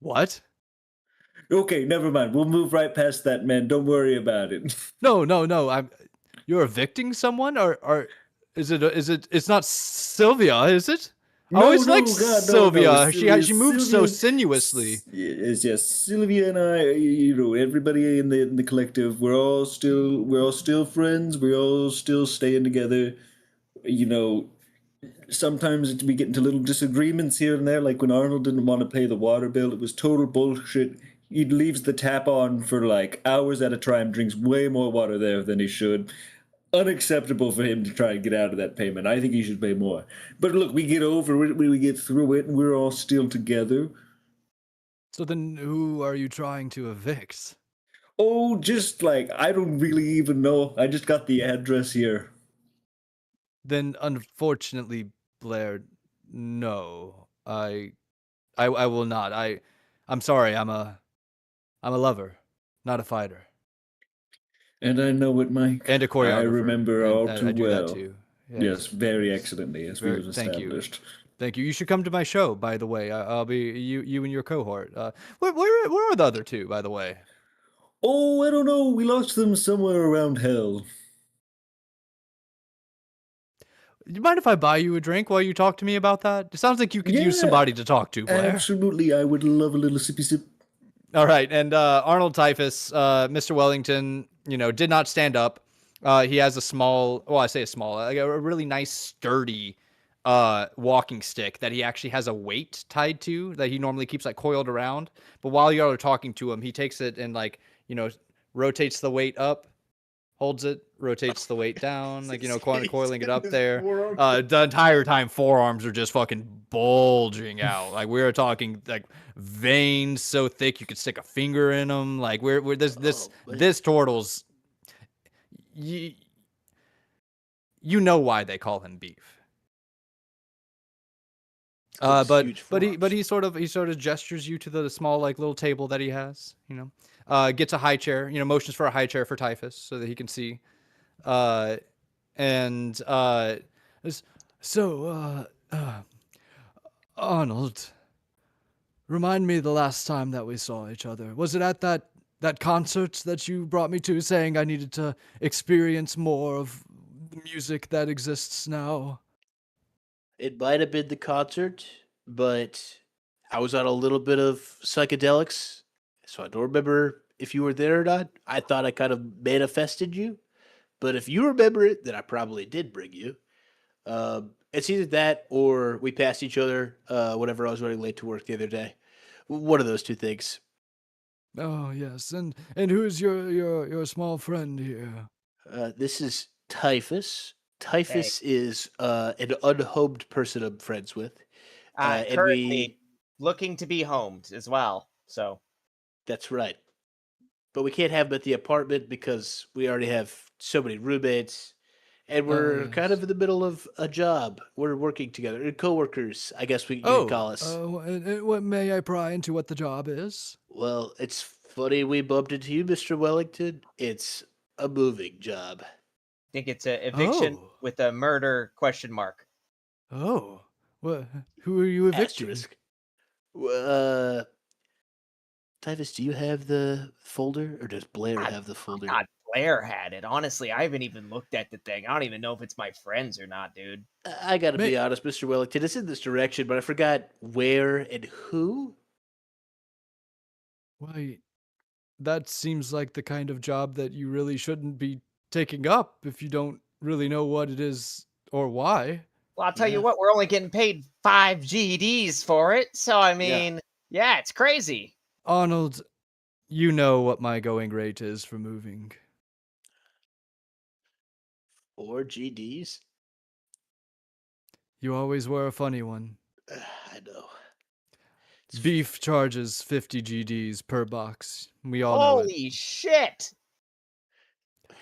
What? Okay, never mind. We'll move right past that, man. Don't worry about it. No. You're evicting someone, or is it? It's not Sylvia, is it? I always liked God, no. Sylvia. She moves so sinuously. Yes. Sylvia and I, everybody in the collective, we're all still friends. We're all still staying together. You know, sometimes we get into little disagreements here and there, like when Arnold didn't want to pay the water bill. It was total bullshit. He leaves the tap on for like hours at a time, drinks way more water there than he should. Unacceptable for him to try and get out of that payment. I think he should pay more. But look, we get over it, we get through it, and we're all still together. So then who are you trying to evict? Oh, just like, I don't really even know. I just got the address here. Then unfortunately, Blair, no. I will not. I'm sorry. I'm a lover, not a fighter. And I know it, Mike. And a choreographer. I remember and all I too do well. that too. Yes, very excellently, as we've established. Thank you. You should come to my show, by the way. I'll be you and your cohort. Where are the other two, by the way? Oh, I don't know. We lost them somewhere around hell. Do you mind if I buy you a drink while you talk to me about that? It sounds like you could use Yeah, somebody to talk to, Blair. Absolutely, I would love a little sippy sip. All right, and Arnold Typhus, Mr. Wellington, did not stand up. He has a small, well, I say a small, like a really nice, sturdy walking stick that he actually has a weight tied to that he normally keeps like coiled around. But while y'all are talking to him, he takes it and rotates the weight up, holds it, rotates the weight down, coiling it up there. The entire time, forearms are just fucking bulging out. Like we're talking like veins so thick you could stick a finger in them. Like we're this turtle's. You know why they call him Beef. But he sort of gestures you to the small little table that he has. Gets a high chair. Motions for a high chair for Typhus so that he can see. Arnold, remind me the last time that we saw each other. Was it at that concert that you brought me to, saying I needed to experience more of the music that exists now? It might have been the concert, but I was on a little bit of psychedelics, so I don't remember if you were there or not. I thought I kind of manifested you, but if you remember it, then I probably did bring you. It's either that or we passed each other whenever I was running late to work the other day. One of those two things. Oh yes, and who's your small friend here? This is Typhus. Typhus is an unhomed person I'm friends with. And currently looking to be homed as well. So that's right. But we can't have him at the apartment because we already have so many roommates. And we're kind of in the middle of a job. We're working together. Co-workers, I guess you could call us. And what may I pry into what the job is? Well, it's funny we bumped into you, Mr. Wellington. It's a moving job. I think it's an eviction with a murder question mark. Oh. Well, who are you evicting? Asterisk. Typhus, do you have the folder? Or does Blair have the folder? God, Blair had it. Honestly, I haven't even looked at the thing. I don't even know if it's my friends or not, dude. I gotta be honest, Mr. Wellington. It's in this direction, but I forgot where and who. Why, that seems like the kind of job that you really shouldn't be taking up if you don't really know what it is or why. Well, I'll tell you what, we're only getting paid 5 GDs for it. So, I mean, yeah, it's crazy. Arnold, you know what my going rate is for moving. 4 GDs? You always were a funny one. I know. Beef charges 50 GDs per box. We all know it. Holy shit!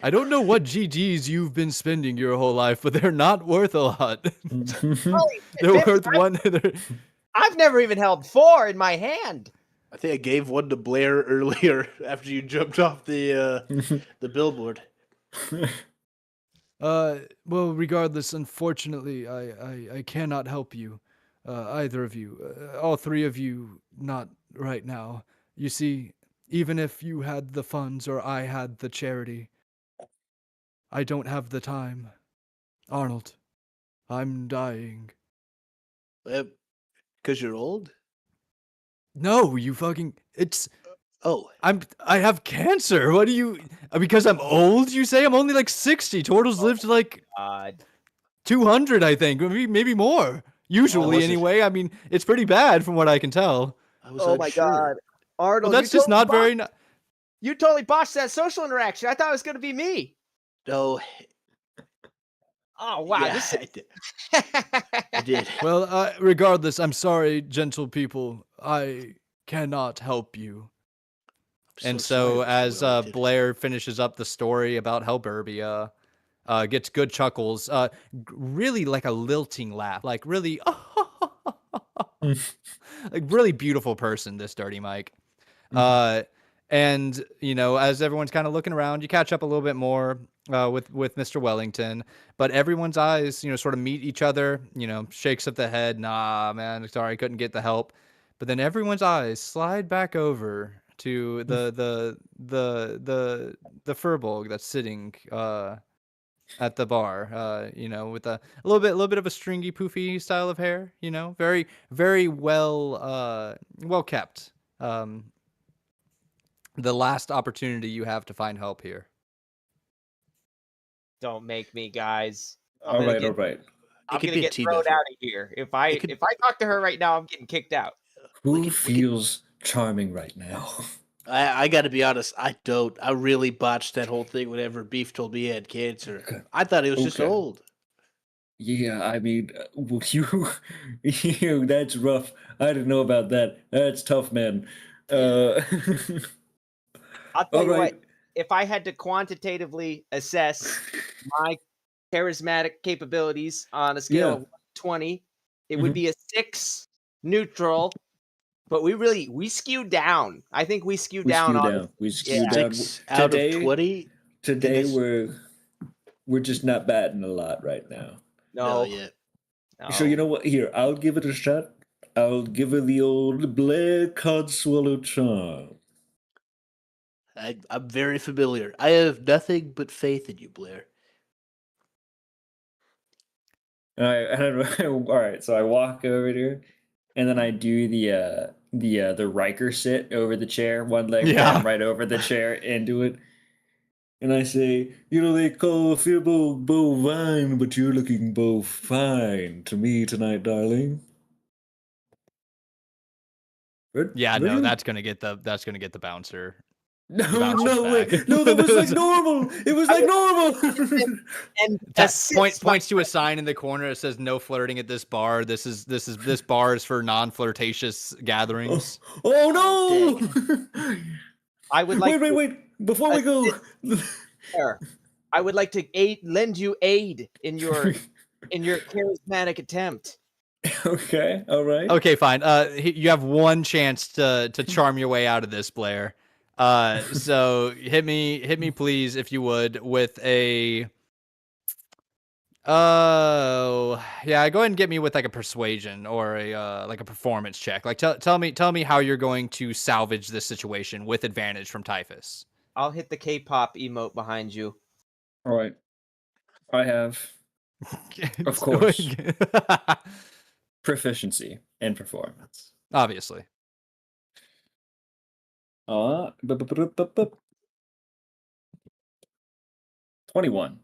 I don't know what GDs you've been spending your whole life, but they're not worth a lot. They're worth one. I've never even held 4 in my hand. I think I gave one to Blair earlier after you jumped off the billboard. Well, regardless, unfortunately, I cannot help you. Either of you. All three of you, not right now. You see, even if you had the funds or I had the charity, I don't have the time. Arnold, I'm dying. Because you're old? No, you fucking. Oh, I have cancer. What do you. Because I'm old, you say? I'm only like 60. Turtles live to like God. 200, I think. Maybe more. Usually, was it? anyway. I mean, it's pretty bad from what I can tell. I was Oh my unsure. God. Arnold, Well, that's just not very. You totally botched that social interaction. I thought it was going to be me. No, Oh, wow. yeah, This I did. I did. Well, regardless, I'm sorry, gentle people. I cannot help you. I'm And sorry, so, Mr. as Wellington. Blair finishes up the story about how Burbia gets good chuckles, really like a lilting laugh, like really, like really beautiful person, this Dirty Mike. And you know, as everyone's kind of looking around, you catch up a little bit more with Mr. Wellington, but everyone's eyes, you know, sort of meet each other. You know, shakes up the head. Nah, man, sorry, couldn't get the help. But then everyone's eyes slide back over to the Furbolg that's sitting at the bar. You know, with a little bit of a stringy, poofy style of hair. You know, very well kept. The last opportunity you have to find help here. Don't make me, guys. All right. I'm It could gonna be a get team thrown effort. out of here. If I talk to her right now, I'm getting kicked out. Who we could- feels charming right now? I got to be honest. I don't. I really botched that whole thing whenever Beef told me he had cancer. Okay. I thought he was just Okay. old. Yeah, I mean, well, you, that's rough. I didn't know about that. That's tough, man. I'll tell All you what. right. If I had to quantitatively assess my charismatic capabilities on a scale Yeah. of 1 to 20, it would be a 6 neutral. But we skewed down. I think we skewed We down skew on down. We skew Yeah. down. 6 out of 20. Today Goodness. we're just not batting a lot right now. no. yeah. So you know what? Here, I'll give it a shot. I'll give her the old Blair Codswallow charm. I'm very familiar. I have nothing but faith in you, Blair. All right. So I walk over to her, and then I do the Riker sit over the chair, one leg Yeah. down, right over the chair, into it. And I say, you know, they call Fibble bovine, but you're looking bovine to me tonight, darling. Yeah, no, Ready? that's gonna get the bouncer. No, bouncer's no way. back. No, that was like normal. It was like normal. And Points to a sign in the corner. It says "No flirting at this bar." This bar is for non-flirtatious gatherings. Oh no! I would like Wait. Before we go. I would like to lend you aid in your charismatic attempt. Okay, all right. Okay, fine. You have one chance to charm your way out of this, Blair. So hit me, please, if you would, with a. Oh, yeah. Go ahead and get me with like a persuasion or a like a performance check. Like tell me how you're going to salvage this situation with advantage from Typhus. I'll hit the K-pop emote behind you. All right. I have, of course, proficiency in performance. Obviously. 21.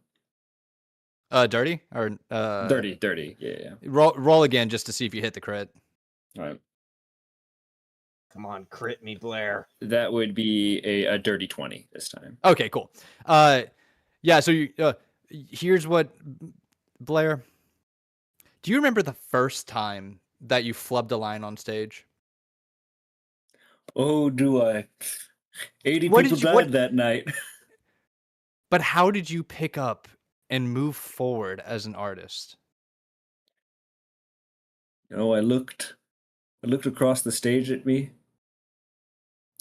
Dirty or Dirty. Yeah. roll again just to see if you hit the crit. All right. Come on, crit me, Blair. That would be a dirty 20 this time. Okay, cool. Yeah. So you here's what, Blair. Do you remember the first time that you flubbed a line on stage? Oh, do I? 80 What people did you- died what- that night. But how did you pick up and move forward as an artist? You know, I looked across the stage at me,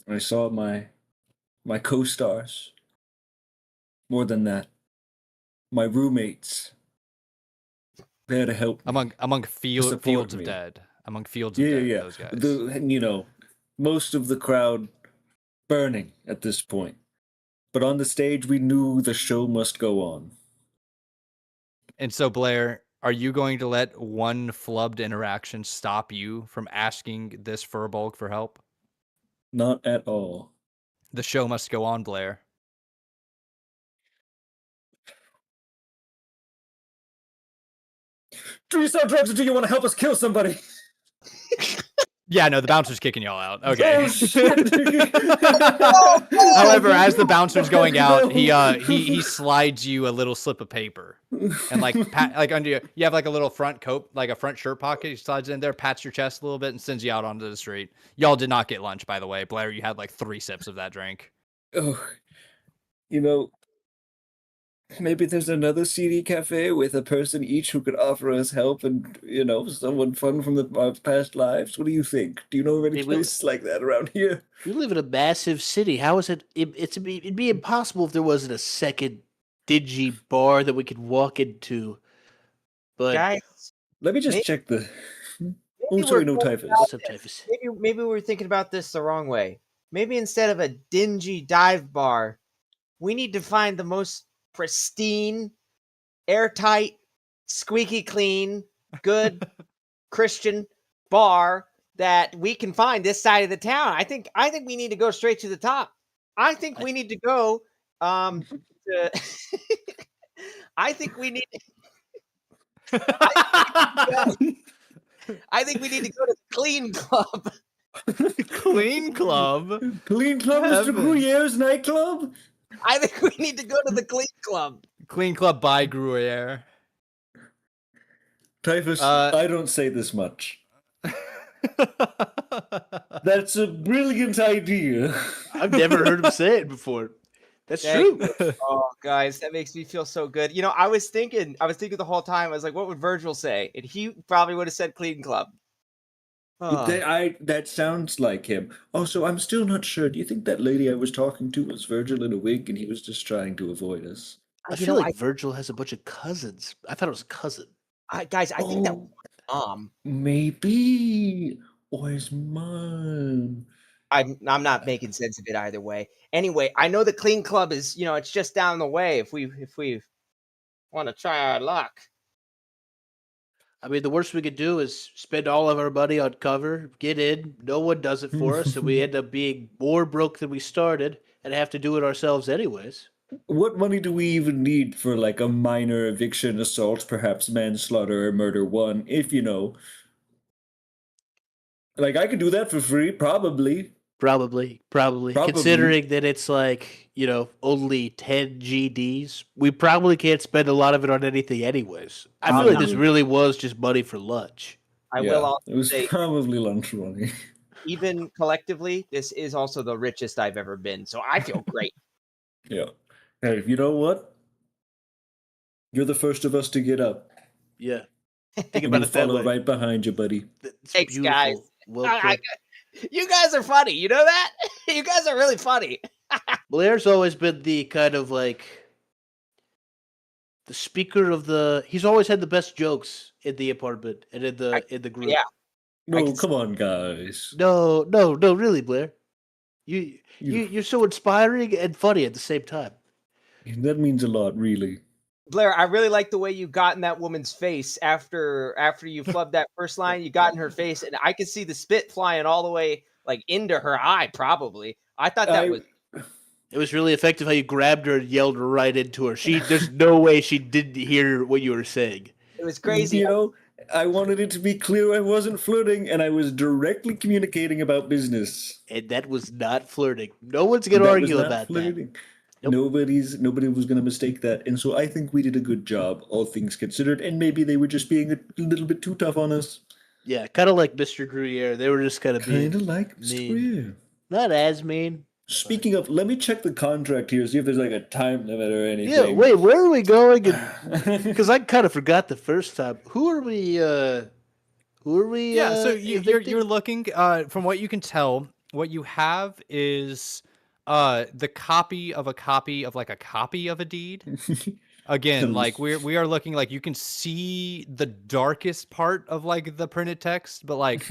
and I saw my co-stars. More than that, my roommates. They had to help me. Among support fields of me. dead. Among fields of dead, those guys. You know, most of the crowd burning at this point. But on the stage, we knew the show must go on. And so, Blair, are you going to let one flubbed interaction stop you from asking this furbulk for help? Not at all. The show must go on, Blair. Do you sell drugs or do you want to help us kill somebody? Yeah, no, the bouncer's kicking y'all out. Okay. Oh, shit. However, as the bouncer's going out, he slides you a little slip of paper, and like under you have like a little front coat, like a front shirt pocket. He slides it in there, pats your chest a little bit, and sends you out onto the street. Y'all did not get lunch, by the way. Blair, you had like 3 sips of that drink. Oh, you know, maybe there's another CD cafe with a person each who could offer us help and, someone fun from our past lives. What do you think? Do you know of any places like that around here? We live in a massive city. How is it? It'd be impossible if there wasn't a second dingy bar that we could walk into. But Guys, let me just check the. Oh, maybe sorry, we're no going Typhus. what's up, Typhus? maybe we're thinking about this the wrong way. Maybe instead of a dingy dive bar, we need to find the most pristine, airtight, squeaky clean, good Christian bar that we can find this side of the town. I think we need to go straight to the top. I think we need to go I think we need I think we need to go to the Clean Club. Clean Club? Clean Club, Mr. Gruyère's nightclub? I think we need to go to the Clean Club. Clean Club by Gruyere. Typhus, I don't say this much. That's a brilliant idea. I've never heard him say it before. That's true. Oh, guys, that makes me feel so good. You know, I was thinking the whole time, I was like, what would Virgil say? And he probably would have said Clean Club. That sounds like him. Also, I'm still not sure. Do you think that lady I was talking to was Virgil in a wig and he was just trying to avoid us? I feel like Virgil has a bunch of cousins. I thought it was a cousin. Guys, I think that was mom. Maybe. Or his mom. I'm not making sense of it either way. Anyway, I know the Clean Club is, it's just down the way if we want to try our luck. I mean, the worst we could do is spend all of our money on cover, get in, no one does it for us, and we end up being more broke than we started and have to do it ourselves anyways. What money do we even need for like a minor eviction, assault, perhaps manslaughter or murder one, if you know? Like, I could do that for free, probably. Probably. Considering that it's like, only 10 GDs, we probably can't spend a lot of it on anything anyways. I feel like this really was just money for lunch. I will also it was say, probably lunch money. even collectively, this is also the richest I've ever been, so I feel great. Yeah. Hey, you know what? You're the first of us to get up. Yeah. Think about it that way. Right behind you, buddy. Thanks, beautiful. guys. Well, you guys are funny. You know that? You guys are really funny. Blair's always been the kind of like the speaker of the. He's always had the best jokes in the apartment and in the group. Yeah. No, come on, guys. No, really, Blair. You're so inspiring and funny at the same time. That means a lot, really. Blair, I really like the way you got in that woman's face after you flubbed that first line. You got in her face, and I could see the spit flying all the way like into her eye. Probably, I thought that was. It was really effective how you grabbed her and yelled right into her. There's no way she didn't hear what you were saying. It was crazy. I wanted it to be clear I wasn't flirting, and I was directly communicating about business. And that was not flirting. No one's gonna argue about flirting. that. Nope. Nobody was going to mistake that, and so I think we did a good job, all things considered, and maybe they were just being a little bit too tough on us. Yeah, kind of like Mr. Gruyere. They were just kind of being like Mr. Gruyere. Not as mean. Speaking of, let me check the contract here, see if there's like a time limit or anything. Yeah, wait, where are we going? Because I kind of forgot the first time. Who are we? Yeah, so you're looking. From what you can tell, what you have is. The copy of a copy of like a copy of a deed. Again, like we are looking like you can see the darkest part of like the printed text, but like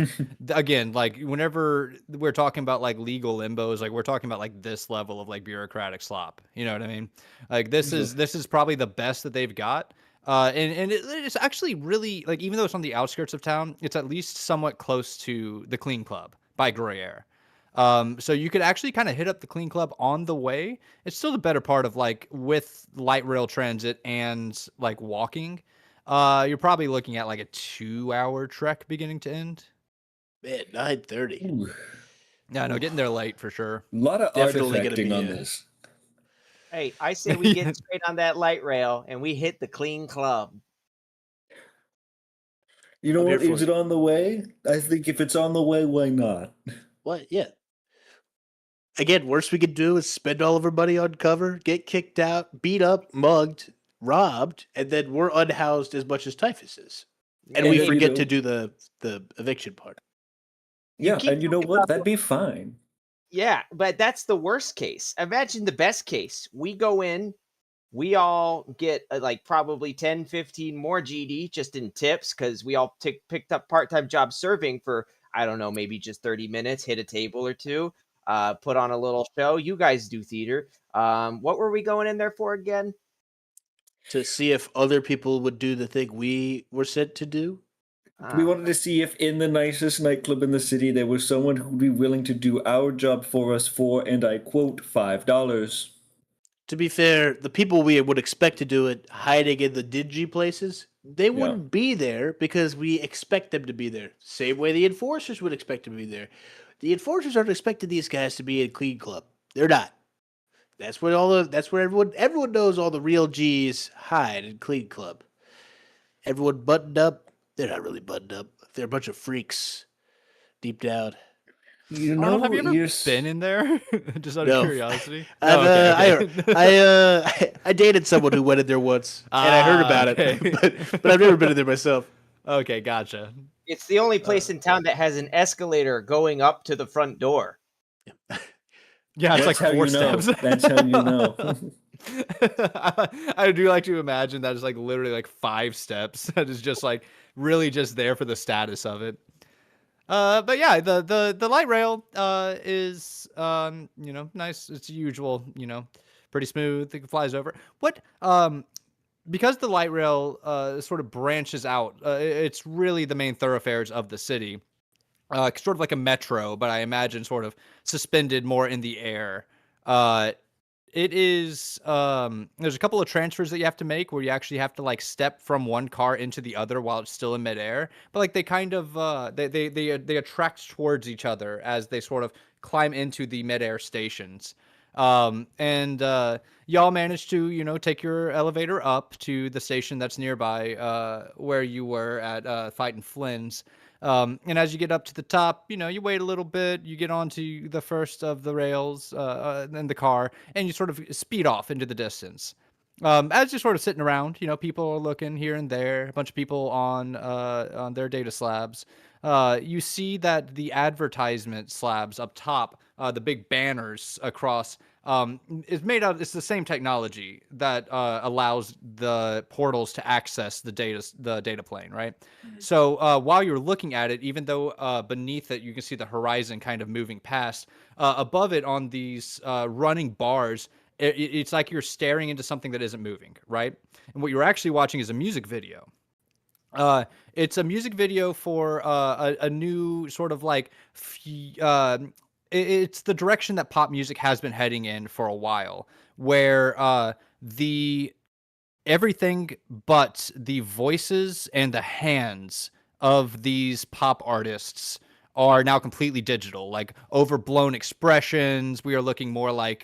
again, like whenever we're talking about like legal limbos, like we're talking about like this level of like bureaucratic slop. You know what I mean? Like this is probably the best that they've got. And it's actually really like, even though it's on the outskirts of town, it's at least somewhat close to the Clean Club by Gruyere. So you could actually kind of hit up the Clean Club on the way. It's still the better part of like with light rail transit and like walking. You're probably looking at like a 2-hour trek beginning to end. Man, 9:30. Yeah, no, getting there late for sure. A lot of Definitely gonna artifacting be on a- this. Hey, I say we get straight on that light rail and we hit the Clean Club. You know I'm what? here for Is it on the way? I think if it's on the way, why not? What? Yeah. Again, worst we could do is spend all of our money on cover, get kicked out, beat up, mugged, robbed, and then we're unhoused as much as Typhus is. And Yeah, we you forget know- to do the eviction part. Yeah, keep and you know talking what? about That'd be fine. Yeah, but that's the worst case. Imagine the best case. We go in, we all get like probably 10, 15 more GD just in tips because we all picked up part-time jobs serving for, I don't know, maybe just 30 minutes, hit a table or two, put on a little show. You guys do theater. What were we going in there for again? To see if other people would do the thing we were sent to do. We wanted to see if in the nicest nightclub in the city there was someone who would be willing to do our job for us for, and I quote, $5. To be fair, the people we would expect to do it hiding in the dingy places, they wouldn't be there because we expect them to be there. Same way the enforcers would expect to be there. The enforcers aren't expecting these guys to be in Clean Club. They're not. That's where everyone knows all the real G's hide in Clean Club. Everyone buttoned up. They're not really buttoned up. They're a bunch of freaks deep down. You Arnold, know, have you ever you're been in there? Just out of No. curiosity. I've, Oh, okay. I dated someone who went in there once, and I heard about okay. it, but I've never been in there myself. Okay, gotcha. It's the only place in town that has an escalator going up to the front door. Yeah, it's That's like how 4 you know. steps. That's how you know. I do like to imagine that is like literally like 5 steps. That is just like really just there for the status of it. But yeah, the light rail is you know, nice. It's usual, you know, pretty smooth. It flies over. What because the light rail sort of branches out, it's really the main thoroughfares of the city. Sort of like a metro, but I imagine sort of suspended more in the air. It is there's a couple of transfers that you have to make where you actually have to like step from one car into the other while it's still in midair. But like they kind of they attract towards each other as they sort of climb into the midair stations. And y'all managed to, you know, take your elevator up to the station that's nearby where you were at fighting Flynn's. And as you get up to the top, you know, you wait a little bit, you get onto the first of the rails in the car, and you sort of speed off into the distance. As you're sort of sitting around, you know, people are looking here and there, a bunch of people on their data slabs. You see that the advertisement slabs up top, the big banners across, is made out. It's the same technology that allows the portals to access the data plane, right? So while you're looking at it, even though beneath it you can see the horizon kind of moving past, above it on these running bars, it's like you're staring into something that isn't moving, right? And what you're actually watching is a music video. It's a music video for a new sort of like it's the direction that pop music has been heading in for a while, where the everything but the voices and the hands of these pop artists are now completely digital, like overblown expressions. We are looking more like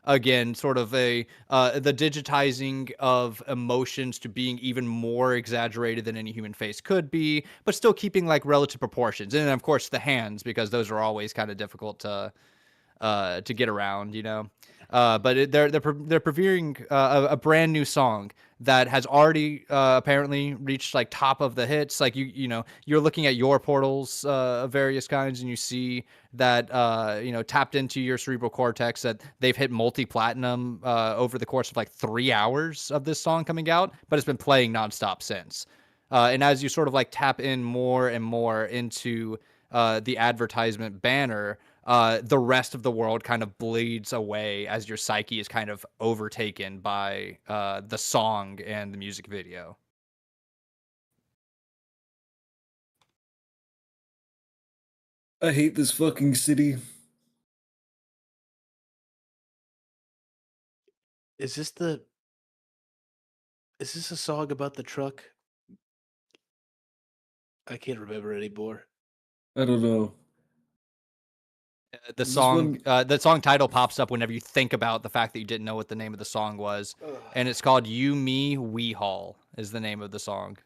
again sort of the digitizing of emotions to being even more exaggerated than any human face could be, but still keeping like relative proportions. And then of course the hands, because those are always kind of difficult to to get around, but they're previewing a brand new song that has already apparently reached like top of the hits. Like you're looking at your portals of various kinds, and you see that tapped into your cerebral cortex that they've hit multi-platinum over the course of like 3 hours of this song coming out, but it's been playing nonstop since. And as you sort of like tap in more and more into the advertisement banner, the rest of the world kind of bleeds away as your psyche is kind of overtaken by the song and the music video. I hate this fucking city. Is this a song about the truck? I can't remember anymore. I don't know. The This song, one- the song title pops up whenever you think about the fact that you didn't know what the name of the song was, and it's called "You, Me, WEHaul" is the name of the song.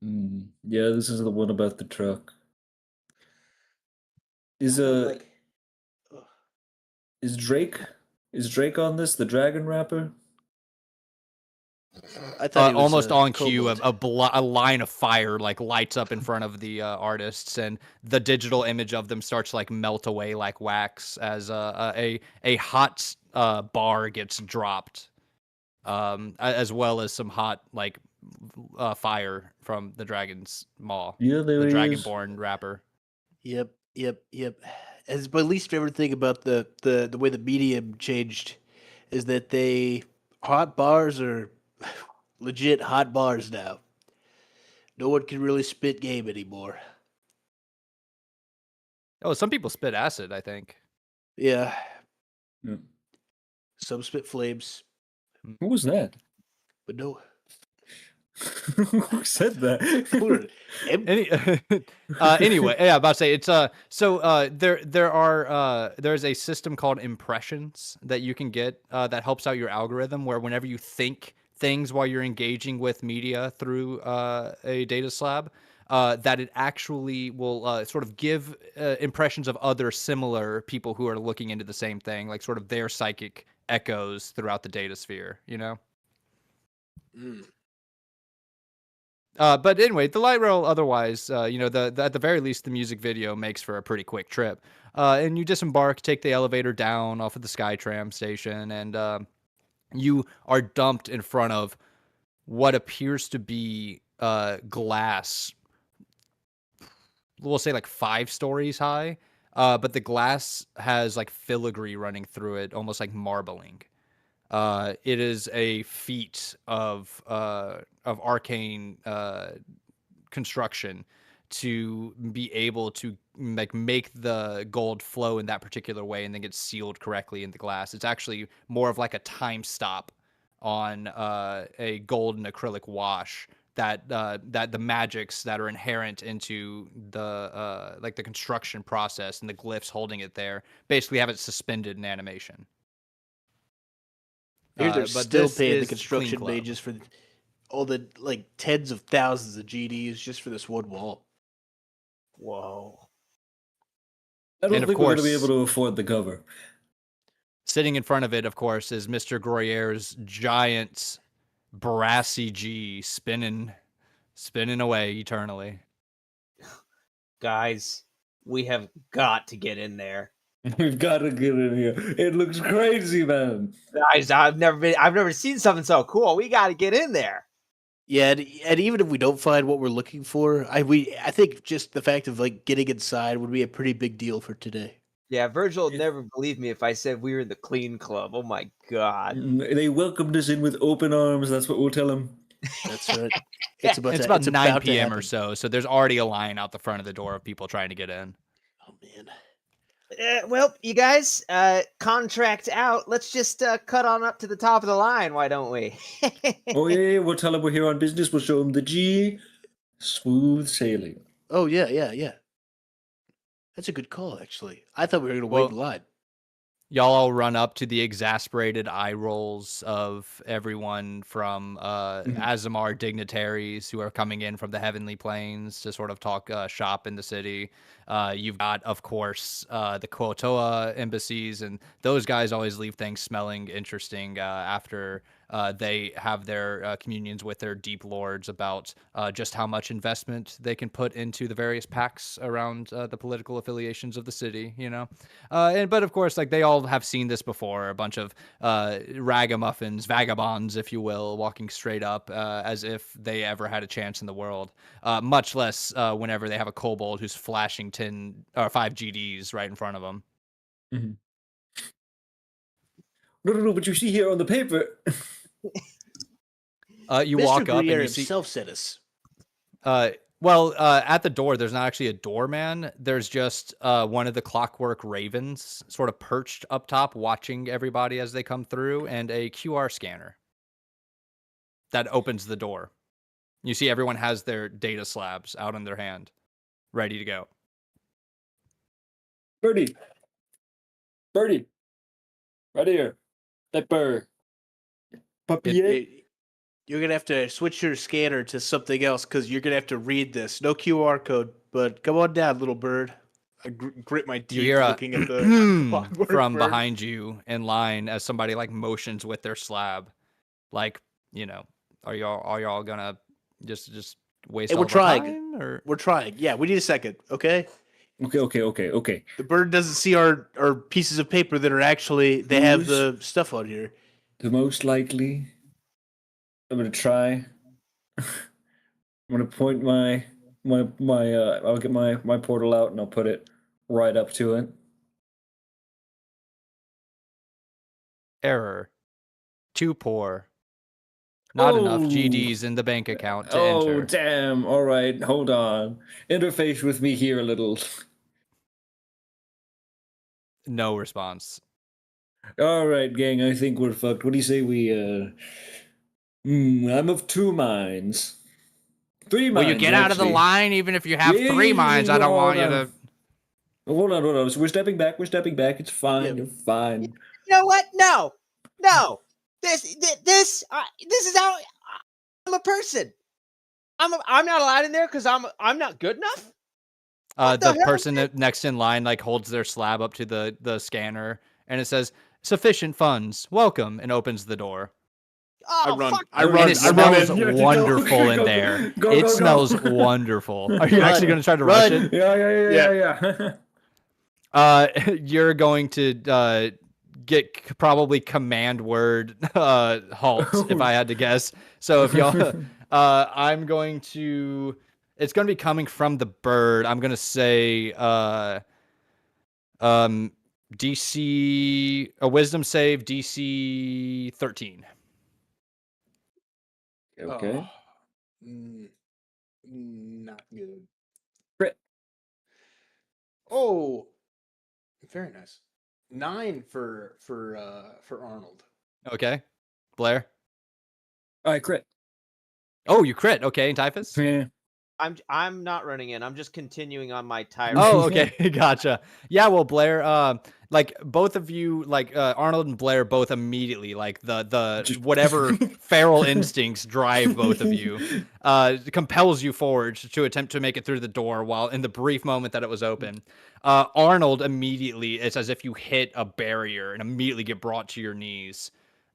Yeah, this is the one about the truck. Is Like, is Drake on this? The dragon rapper? I thought he was Almost on cue, kobold. a line of fire like lights up in front of the artists, and the digital image of them starts to like melt away like wax as a hot bar gets dropped, as well as some hot like fire from the dragon's maw. Yeah, there The he is. dragonborn rapper. Yep. As my least favorite thing about the way the medium changed is that hot bars are legit hot bars now. No one can really spit game anymore. Oh, some people spit acid, I think. Yeah. Yeah. Some spit flames, Who was that? but no. Who said that? Anyway, yeah, about to say it's there's a system called impressions that you can get that helps out your algorithm, where whenever you think things while you're engaging with media through a data slab, that it actually will sort of give impressions of other similar people who are looking into the same thing, like sort of their psychic echoes throughout the data sphere, But anyway, the light rail otherwise, at the very least, the music video makes for a pretty quick trip. And you disembark, take the elevator down off of the Skytram station, and you are dumped in front of what appears to be glass. We'll say like 5 stories high, but the glass has like filigree running through it, almost like marbling. It is a feat of arcane construction to be able to make the gold flow in that particular way and then get sealed correctly in the glass. It's actually more of like a time stop on a gold and acrylic wash that the magics that are inherent into the like the construction process and the glyphs holding it there basically have it suspended in animation. They're But still this paying the is construction Clean Club. wages for all the like tens of thousands of GDs just for this one wall. Whoa. I don't And of think we're going to be course- able to afford the cover. Sitting in front of it, of course, is Mr. Gruyère's giant brassy G spinning away eternally. Guys, we have got to get in there. We've got to get in here. It looks crazy, man. Guys, I've never seen something so cool. We got to get in there. Yeah, and even if we don't find what we're looking for, I think just the fact of like getting inside would be a pretty big deal for today. Yeah, Virgil would never believe me if I said we were in the Clean Club. Oh my god. They welcomed us in with open arms. That's what we'll tell them. That's right. It's about It's to- about it's 9 about to p.m. or happen. so there's already a line out the front of the door of people trying to get in. Oh man. Well, you guys, contract out. Let's just cut on up to the top of the line, why don't we? Oh, yeah, we'll tell them we're here on business. We'll show them the G. Smooth sailing. Oh yeah. That's a good call, actually. I thought we were gonna wait in line. Y'all all run up to the exasperated eye rolls of everyone from Azamar dignitaries who are coming in from the heavenly planes to sort of talk shop in the city. You've got, of course, the Kotoa embassies, and those guys always leave things smelling interesting after they have their communions with their deep lords about just how much investment they can put into the various pacts around the political affiliations of the city, you know? But of course, like they all have seen this before, a bunch of ragamuffins, vagabonds, if you will, walking straight up as if they ever had a chance in the world, much less whenever they have a kobold who's flashing 10 or 5 GDs right in front of them. Mm-hmm. No, but you see here on the paper. You Mr. walk up and Gruyere you see. himself said us. Well, at the door, there's not actually a doorman. There's just one of the clockwork ravens sort of perched up top, watching everybody as they come through, and a QR scanner that opens the door. You see everyone has their data slabs out in their hand, ready to go. Birdie, right here. That bird. Puppy. You're going to have to switch your scanner to something else because you're going to have to read this. No QR code, but come on down, little bird. I grit my teeth You hear looking at the clockwork from bird. behind you in line as somebody like motions with their slab. Like, you know, are y'all gonna just waste Hey, all we're of our trying. time? Or We're trying. Yeah, we need a second, okay? Okay. The bird doesn't see our pieces of paper that are actually, they have the stuff on here. The most likely, I'm gonna try. I'm gonna point my I'll get my portal out and I'll put it right up to it. error. Too poor. Not enough GDs in the bank account to enter. Damn. All right, hold on. Interface with me here a little. No response. All right, gang, I think we're fucked. What do you say we, I'm of 2 minds. 3 minds, Will you get out of the actually. line even if you have Yeah, 3 minds? I don't want you to... Hold on. So we're stepping back. It's fine. Yeah. You're fine. You know what? No. This is how I'm a person. I'm not allowed in there because I'm not good enough. The person next in line like holds their slab up to the scanner and it says sufficient funds, welcome, and opens the door. Oh, fuck. And it smells wonderful in there. It smells wonderful. Are you actually going to try to rush it? Yeah. You're going to get probably command word halt if I had to guess. So if y'all, I'm going to. It's going to be coming from the bird. I'm going to say DC a wisdom save DC 13. Okay. Not good. Crit. Oh, very nice. 9 for Arnold. Okay. Blair. All right, crit. Oh, you crit. Okay, and Typhus? Yeah. I'm not running in. I'm just continuing on my tirade. Oh, okay. Gotcha. Yeah, well, Blair, like both of you, like Arnold and Blair both immediately, like the whatever feral instincts drive both of you, compels you forward to attempt to make it through the door while in the brief moment that it was open. Arnold immediately, it's as if you hit a barrier and immediately get brought to your knees.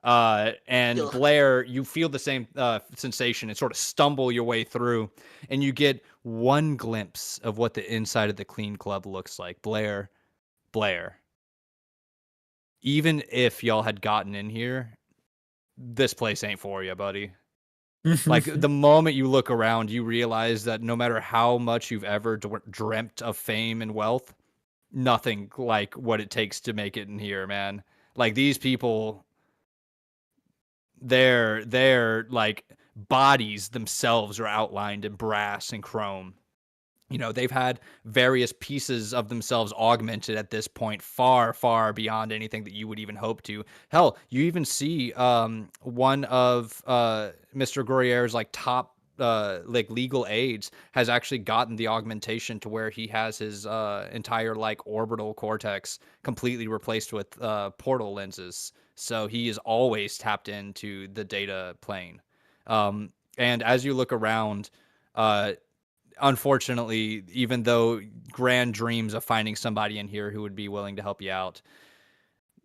And Ugh. Blair, you feel the same sensation and sort of stumble your way through, and you get one glimpse of what the inside of the Clean Club looks like. Blair, even if y'all had gotten in here, this place ain't for you, buddy. Like, the moment you look around, you realize that no matter how much you've ever dreamt of fame and wealth, nothing like what it takes to make it in here, man. Like, these people... Their like bodies themselves are outlined in brass and chrome. You know, they've had various pieces of themselves augmented at this point, far, far beyond anything that you would even hope to. Hell, you even see one of Mr. Gruyère's like top like legal aids, has actually gotten the augmentation to where he has his entire like orbital cortex completely replaced with portal lenses. So he is always tapped into the data plane. And as you look around, unfortunately, even though grand dreams of finding somebody in here who would be willing to help you out,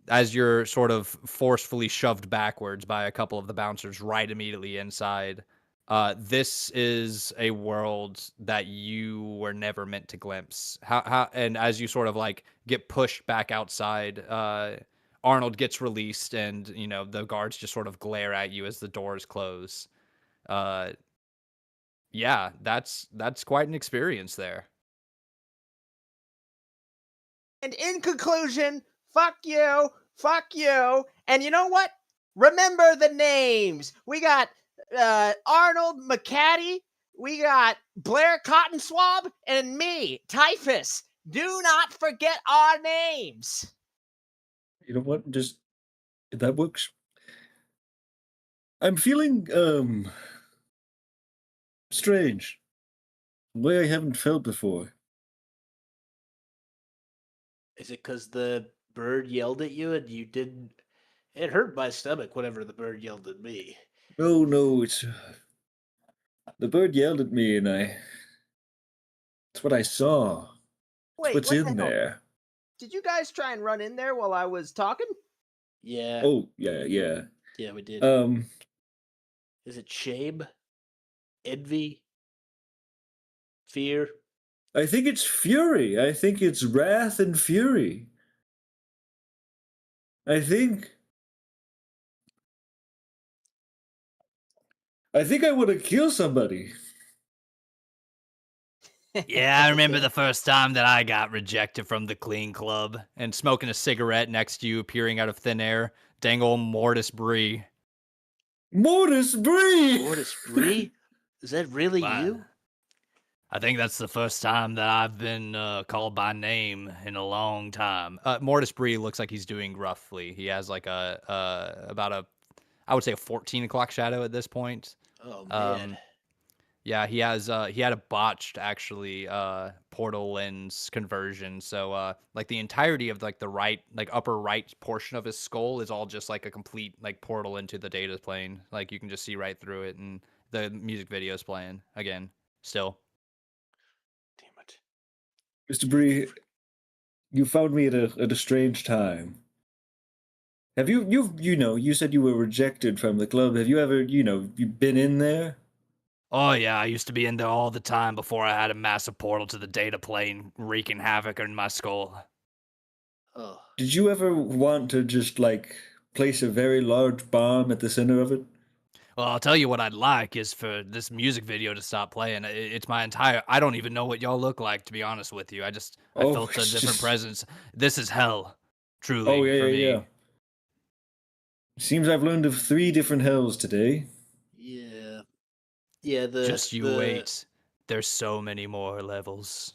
as you're sort of forcefully shoved backwards by a couple of the bouncers right immediately inside, this is a world that you were never meant to glimpse. And as you sort of like get pushed back outside, Arnold gets released, and you know the guards just sort of glare at you as the doors close. Yeah, that's quite an experience there. And in conclusion, fuck you, and you know what? Remember the names. We got Arnold McAffee, we got Blair Cotton Swab, and me, Typhus. Do not forget our names. You know what? Just that works. I'm feeling strange. The way I haven't felt before. Is it because the bird yelled at you and you didn't? It hurt my stomach whenever the bird yelled at me. No, it's the bird yelled at me, and it's what I saw. Wait, What's what in the hell? there? Did you guys try and run in there while I was talking? Yeah. Oh, yeah. Yeah, we did. Is it shame? Envy? Fear? I think it's fury. I think it's wrath and fury. I think I want to kill somebody. Yeah, I remember the first time that I got rejected from the clean club, and smoking a cigarette next to you, peering out of thin air, dang old Mortis Bree. Mortis Bree! Mortis Bree? Is that really Wow. you? I think that's the first time that I've been called by name in a long time. Mortis Bree looks like he's doing roughly. He has like about a, I would say a 14 o'clock shadow at this point. Oh man. Yeah, he had a botched actually portal lens conversion. So like the entirety of like the right, like upper right portion of his skull is all just like a complete like portal into the data plane. Like you can just see right through it, and the music video is playing again still. Damn it. Mr. Bree, you found me at a strange time. Have you said you were rejected from the club. Have you ever, you've been in there? Oh yeah, I used to be in there all the time before I had a massive portal to the data plane wreaking havoc in my skull. Oh. Did you ever want to just like place a very large bomb at the center of it? Well, I'll tell you what I'd like is for this music video to stop playing. It's my entire. I don't even know what y'all look like, to be honest with you. I Oh, felt a it's different just- presence. This is hell, truly, Oh, yeah, for me. yeah. Seems I've learned of 3 different hells today. Yeah. Yeah, Just you wait. There's so many more levels.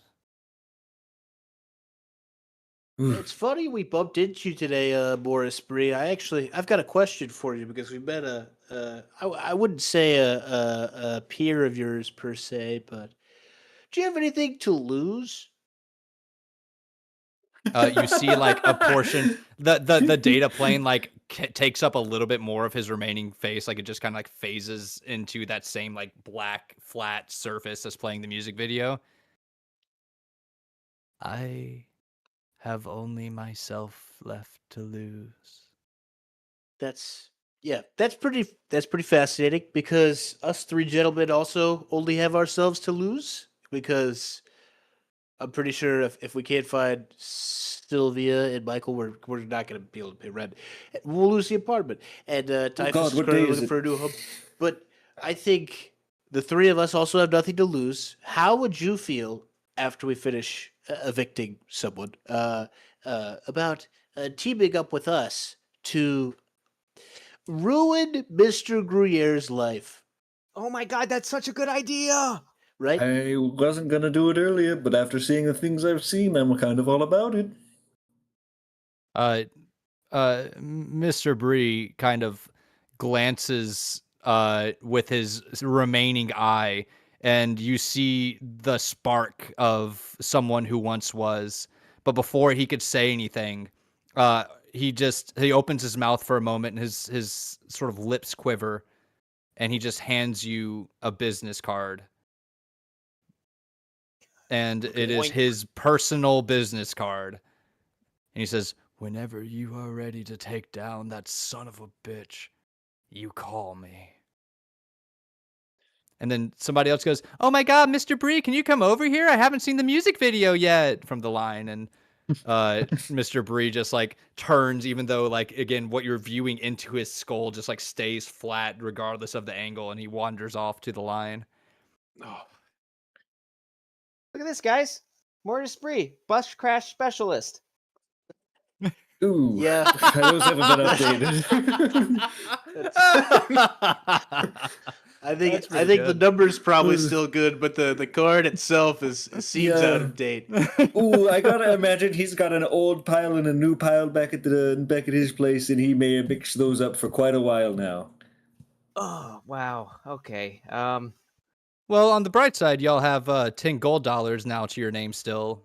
It's funny we bumped into you today, Morris Bree. I've got a question for you because we met I wouldn't say a peer of yours per se, but do you have anything to lose? You see like a portion, the data plane like takes up a little bit more of his remaining face. Like it just kind of like phases into that same like black flat surface as playing the music video. I have only myself left to lose. That's pretty fascinating because us 3 gentlemen also only have ourselves to lose because I'm pretty sure if we can't find Sylvia and Michael, we're not going to be able to pay rent. We'll lose the apartment. And Typhus God, is what currently day is looking it? for a new home. But I think the 3 of us also have nothing to lose. How would you feel after we finish evicting someone about teaming up with us to ruin Mr. Gruyère's life? Oh my god, that's such a good idea. Right? I wasn't gonna do it earlier, but after seeing the things I've seen, I'm kind of all about it. Mr. Bree kind of glances with his remaining eye, and you see the spark of someone who once was. But before he could say anything, he opens his mouth for a moment, and his sort of lips quiver, and he just hands you a business card. And it is Boink. his personal business card. And he says, "Whenever you are ready to take down that son of a bitch, you call me." And then somebody else goes, "Oh my God, Mr. Bree, can you come over here? I haven't seen the music video yet," from the line. And Mr. Bree just like turns, even though like, again, what you're viewing into his skull just like stays flat regardless of the angle. And he wanders off to the line. Oh, Look at this, guys. Mortis Spree, bus crash specialist. Ooh, Yeah. those haven't been updated. I think That's I pretty think the good. number's probably still good, but the card itself seems out Yeah. of date. Ooh, I gotta imagine he's got an old pile and a new pile back at his place, and he may have mixed those up for quite a while now. Oh, wow. Okay. Well, on the bright side, y'all have $10 gold now to your name still,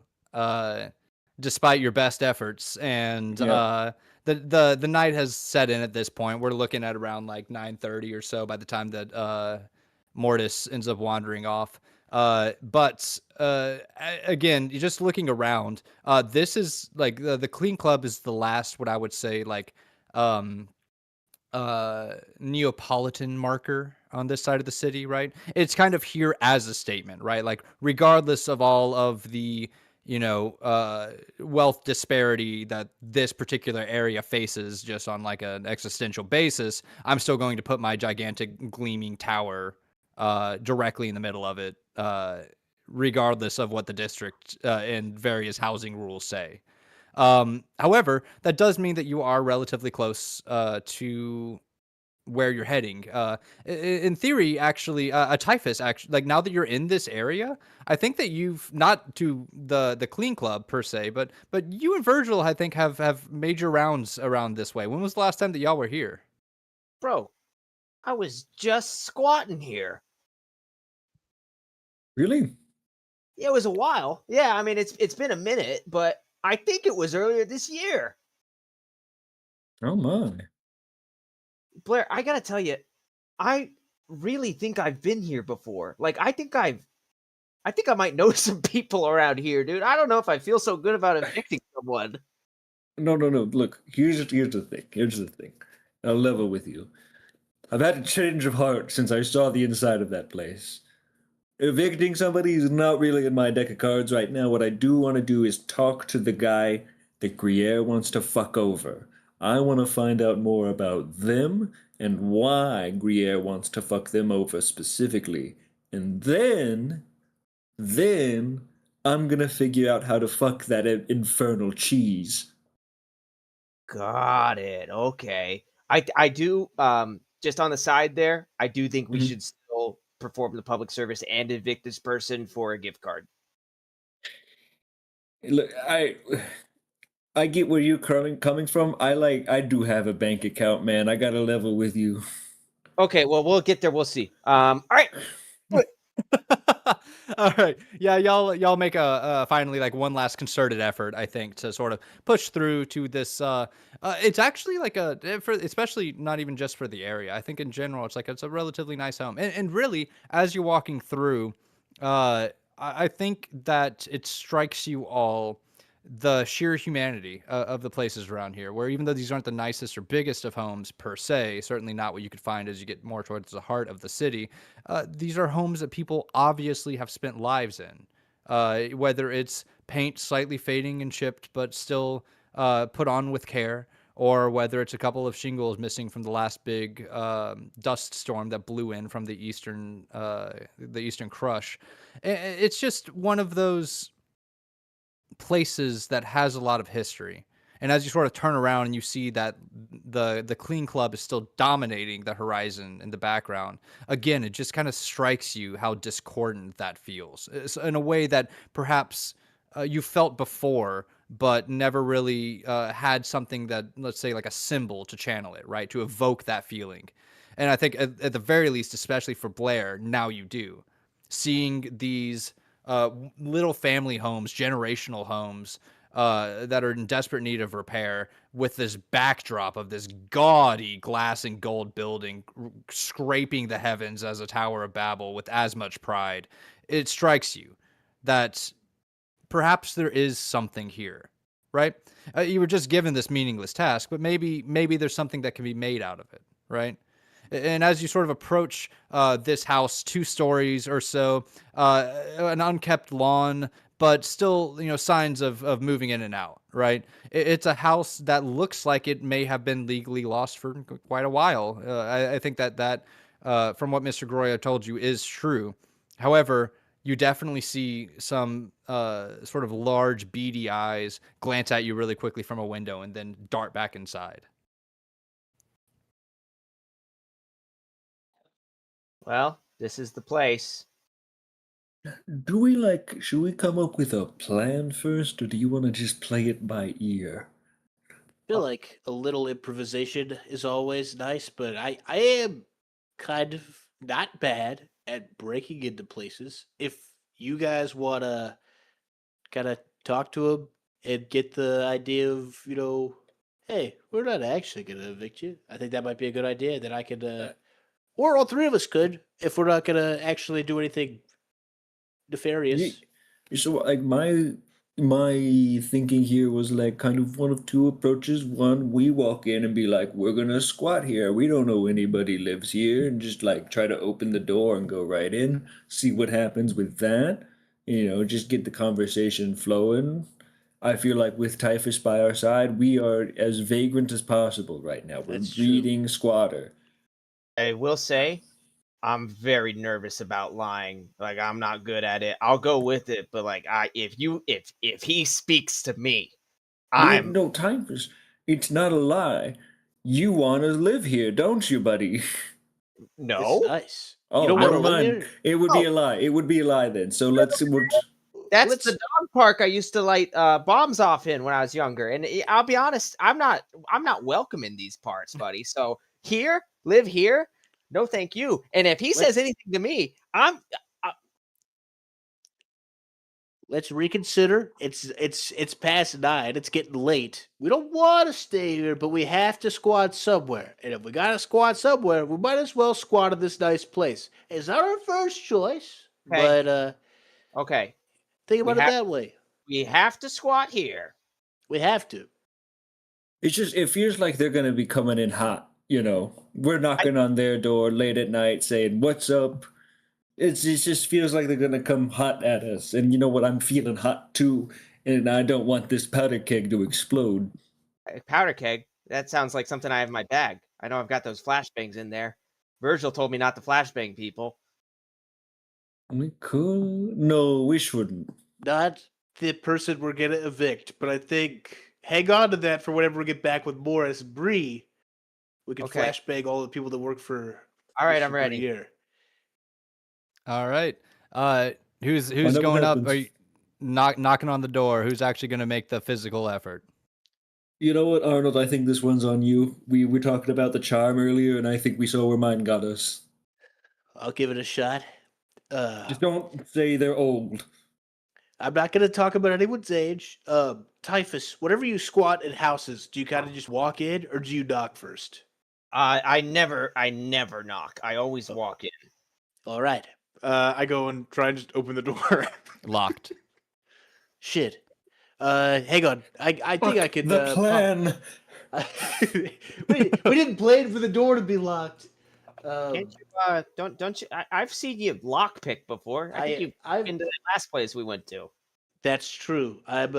despite your best efforts. And Yeah. the night has set in at this point. We're looking at around like 9:30 or so by the time that Mortis ends up wandering off. But again, you're just looking around. This is like the Clean Club is the last, what I would say, like Neapolitan marker on this side of the city, right? It's kind of here as a statement, right? Like regardless of all of the wealth disparity that this particular area faces just on like an existential basis, I'm still going to put my gigantic gleaming tower directly in the middle of it, regardless of what the district and various housing rules say. However, that does mean that you are relatively close to where you're heading. In theory, actually, a Typhus, actually, like now that you're in this area, I think that you've not to the Clean Club per se, but you and Virgil, I think, have major rounds around this way. When was the last time that y'all were here? Bro, I was just squatting here. Really? Yeah, it was a while. Yeah, I mean it's been a minute, but I think it was earlier this year. Oh my. Blair, I gotta tell you, I really think I've been here before. Like, I think I might know some people around here, dude. I don't know if I feel so good about evicting someone. No. Look, here's the thing. Here's the thing. I'll level with you. I've had a change of heart since I saw the inside of that place. Evicting somebody is not really in my deck of cards right now. What I do want to do is talk to the guy that Gruyere wants to fuck over. I want to find out more about them and why Gruyere wants to fuck them over specifically. And then I'm gonna figure out how to fuck that infernal cheese. Got it. Okay. I do just on the side there, I do think we Mhm. should still perform the public service and evict this person for a gift card. Look, I get where you're coming from. I do have a bank account, man. I got a level with you. Okay, well we'll get there, we'll see. All right. All right. Yeah, y'all make a finally like one last concerted effort, I think, to sort of push through to this it's actually like for especially not even just for the area. I think in general it's a relatively nice home. And really as you're walking through, I think that it strikes you all the sheer humanity of the places around here, where even though these aren't the nicest or biggest of homes per se, certainly not what you could find as you get more towards the heart of the city, these are homes that people obviously have spent lives in. Whether it's paint slightly fading and chipped, but still put on with care, or whether it's a couple of shingles missing from the last big dust storm that blew in from the eastern crush. It's just one of those places that has a lot of history. And as you sort of turn around and you see that the Clean Club is still dominating the horizon in the background, again, it just kind of strikes you how discordant that feels. It's in a way that perhaps you felt before, but never really had something that, let's say, like a symbol to channel it, right? To evoke that feeling. And I think at the very least, especially for Blair, now you do. Seeing these little family homes, generational homes that are in desperate need of repair, with this backdrop of this gaudy glass and gold building scraping the heavens as a Tower of Babel with as much pride, it strikes you that perhaps there is something here, right? You were just given this meaningless task, but maybe there's something that can be made out of it, right? And as you sort of approach this house, 2 stories or so, an unkept lawn, but still, signs of moving in and out, right? It's a house that looks like it may have been legally lost for quite a while. I think that from what Mr. Groyo told you is true. However, you definitely see some sort of large, beady eyes glance at you really quickly from a window and then dart back inside. Well, this is the place. Should we come up with a plan first, or do you want to just play it by ear? I feel like a little improvisation is always nice, but I am kind of not bad at breaking into places. If you guys want to kind of talk to him and get the idea of, hey, we're not actually going to evict you, I think that might be a good idea. That I could, or all 3 of us could, if we're not going to actually do anything nefarious. So like my thinking here was like kind of one of 2 approaches. One, we walk in and be like, we're gonna squat here. We don't know anybody lives here, and just like try to open the door and go right in, see what happens with that. Just get the conversation flowing. I feel like with Typhus by our side, we are as vagrant as possible right now. We're That's true. reading squatter. I will say, I'm very nervous about lying. Like, I'm not good at it. I'll go with it, but like, if he speaks to me, We have no time for. It's not a lie. You want to live here, don't you, buddy? no. It's nice. Oh, You don't never want to live mind. here? It would be a lie. It would be a lie then. So That's Let's- the dog park I used to light bombs off in when I was younger. And I'll be honest, I'm not welcome in these parts, buddy. So live here. No, thank you. And if he says anything to me, Let's reconsider. It's past 9. It's getting late. We don't want to stay here, but we have to squat somewhere. And if we gotta squat somewhere, we might as well squat in this nice place. It's not our first choice, Okay. but okay. think about it that way. We have to squat here. We have to. it feels like they're gonna be coming in hot. We're knocking on their door late at night saying, "What's up?" It just feels like they're gonna come hot at us, and you know what? I'm feeling hot too, and I don't want this powder keg to explode. A powder keg? That sounds like something I have in my bag. I know I've got those flashbangs in there. Virgil told me not to flashbang people. We could. No, we shouldn't. Not the person we're gonna evict, but I think hang on to that for whenever we get back with Morris Bree. We can Okay. flashbang all the people that work for. All right, I'm Mr. ready. Grenier. All right. Who's Find out going what up? happens. Are you knocking on the door? Who's actually going to make the physical effort? You know what, Arnold? I think this one's on you. We were talking about the charm earlier, and I think we saw where mine got us. I'll give it a shot. Just don't say they're old. I'm not going to talk about anyone's age. Typhus, whenever you squat in houses, do you kind of just walk in or do you knock first? I never knock. I always walk in. All right. I go and try and just open the door. Locked. Shit. Hang on. I think I could. The plan. we didn't plan for the door to be locked. Can't you, don't you? I've seen you lockpick before. I think you've been to the last place we went to. That's true. I'm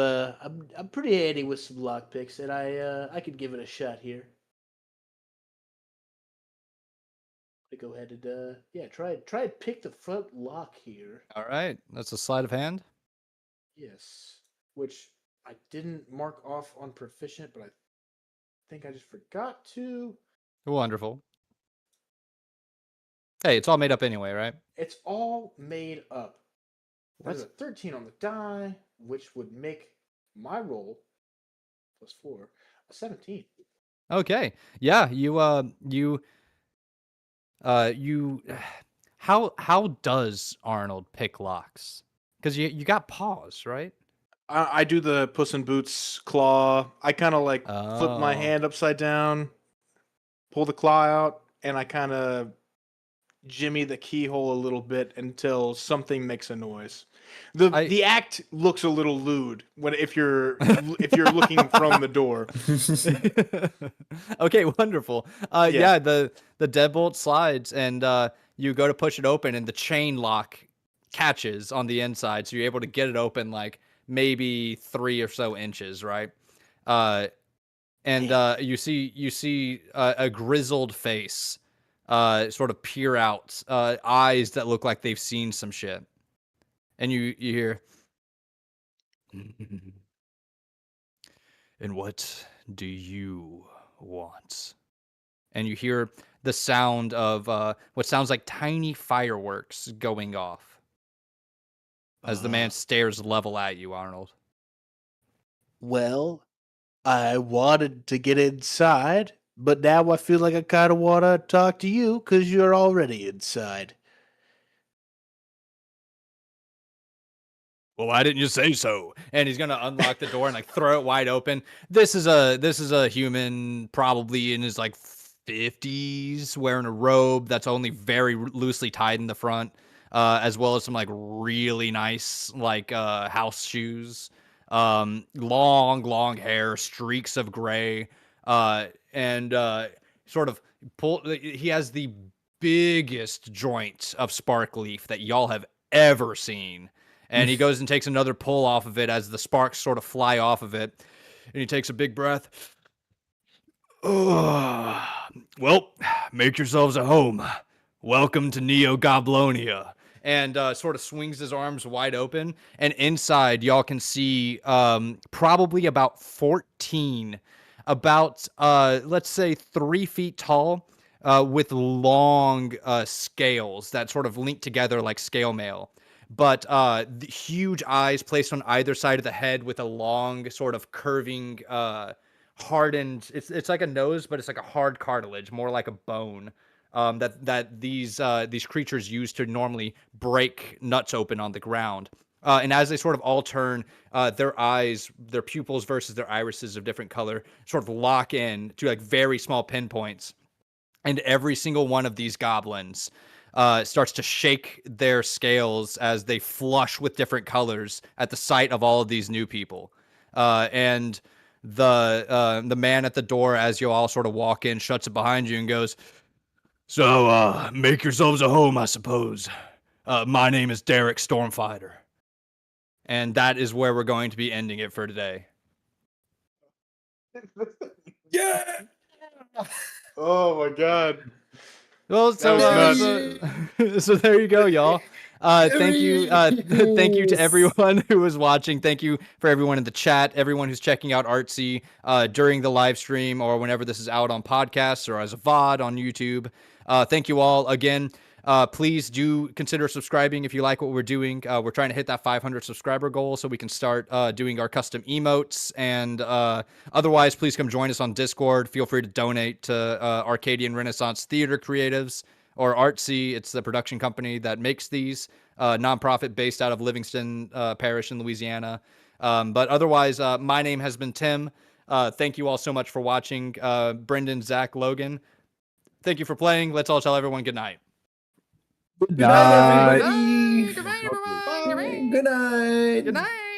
pretty handy with some lockpicks, and I could give it a shot here. I go ahead and try and pick the front lock here. All right. That's a sleight of hand. Yes, which I didn't mark off on proficient, but I think I just forgot to. Wonderful. Hey, it's all made up anyway, right? It's all made up. There's What? a 13 on the die, which would make my roll +4 a 17. Okay. Yeah, you You, how does Arnold pick locks? Because you got paws, right? I do the Puss in Boots claw. I kind of like flip my Oh. hand upside down, pull the claw out, and I kind of jimmy the keyhole a little bit until something makes a noise. The act looks a little lewd if you're looking from the door. Okay, wonderful. Yeah, the deadbolt slides, and you go to push it open, and the chain lock catches on the inside, so you're able to get it open like maybe 3 or so inches, right? And you see a grizzled face sort of peer out, eyes that look like they've seen some shit, and you hear. And what do you want? And you hear the sound of what sounds like tiny fireworks going off as the man stares level at you, Arnold. Well, I wanted to get inside, but now I feel like I kind of want to talk to you because you're already inside. Well, why didn't you say so? And he's gonna unlock the door and like throw it wide open. This is a human, probably in his like 50s, wearing a robe that's only very loosely tied in the front, as well as some like really nice like house shoes, long hair, streaks of gray, and sort of He has the biggest joint of spark leaf that y'all have ever seen. And he goes and takes another pull off of it as the sparks sort of fly off of it. And he takes a big breath. Oh, well, make yourselves at home. Welcome to Neo Goblonia. And sort of swings his arms wide open. And inside, y'all can see probably about 14, let's say 3 feet tall, with long scales that sort of link together like scale mail. But the huge eyes placed on either side of the head with a long sort of curving, hardened. It's like a nose, but it's like a hard cartilage, more like a bone. That these creatures use to normally break nuts open on the ground. And as they sort of all turn, their eyes, their pupils versus their irises of different color, sort of lock in to like very small pinpoints. And every single one of these goblins starts to shake their scales as they flush with different colors at the sight of all of these new people. And the man at the door, as you all sort of walk in, shuts it behind you and goes, "So, make yourselves a home, I suppose. My name is Derek Stormfighter." And that is where we're going to be ending it for today. Yeah. Oh my god. Well, so there you go, y'all. Thank you to everyone who was watching. Thank you for everyone in the chat, everyone who's checking out Artsy during the live stream or whenever this is out on podcasts or as a VOD on YouTube. Thank you all again. Please do consider subscribing if you like what we're doing. We're trying to hit that 500 subscriber goal so we can start doing our custom emotes. And otherwise, please come join us on Discord. Feel free to donate to Arcadian Renaissance Theater Creatives, or Artsy. It's the production company that makes these, nonprofit based out of Livingston Parish in Louisiana. But otherwise, my name has been Tim. Thank you all so much for watching. Brendan, Zach, Logan, thank you for playing. Let's all tell everyone good night. Good night, everybody. Good night, everyone. Good night. Good night.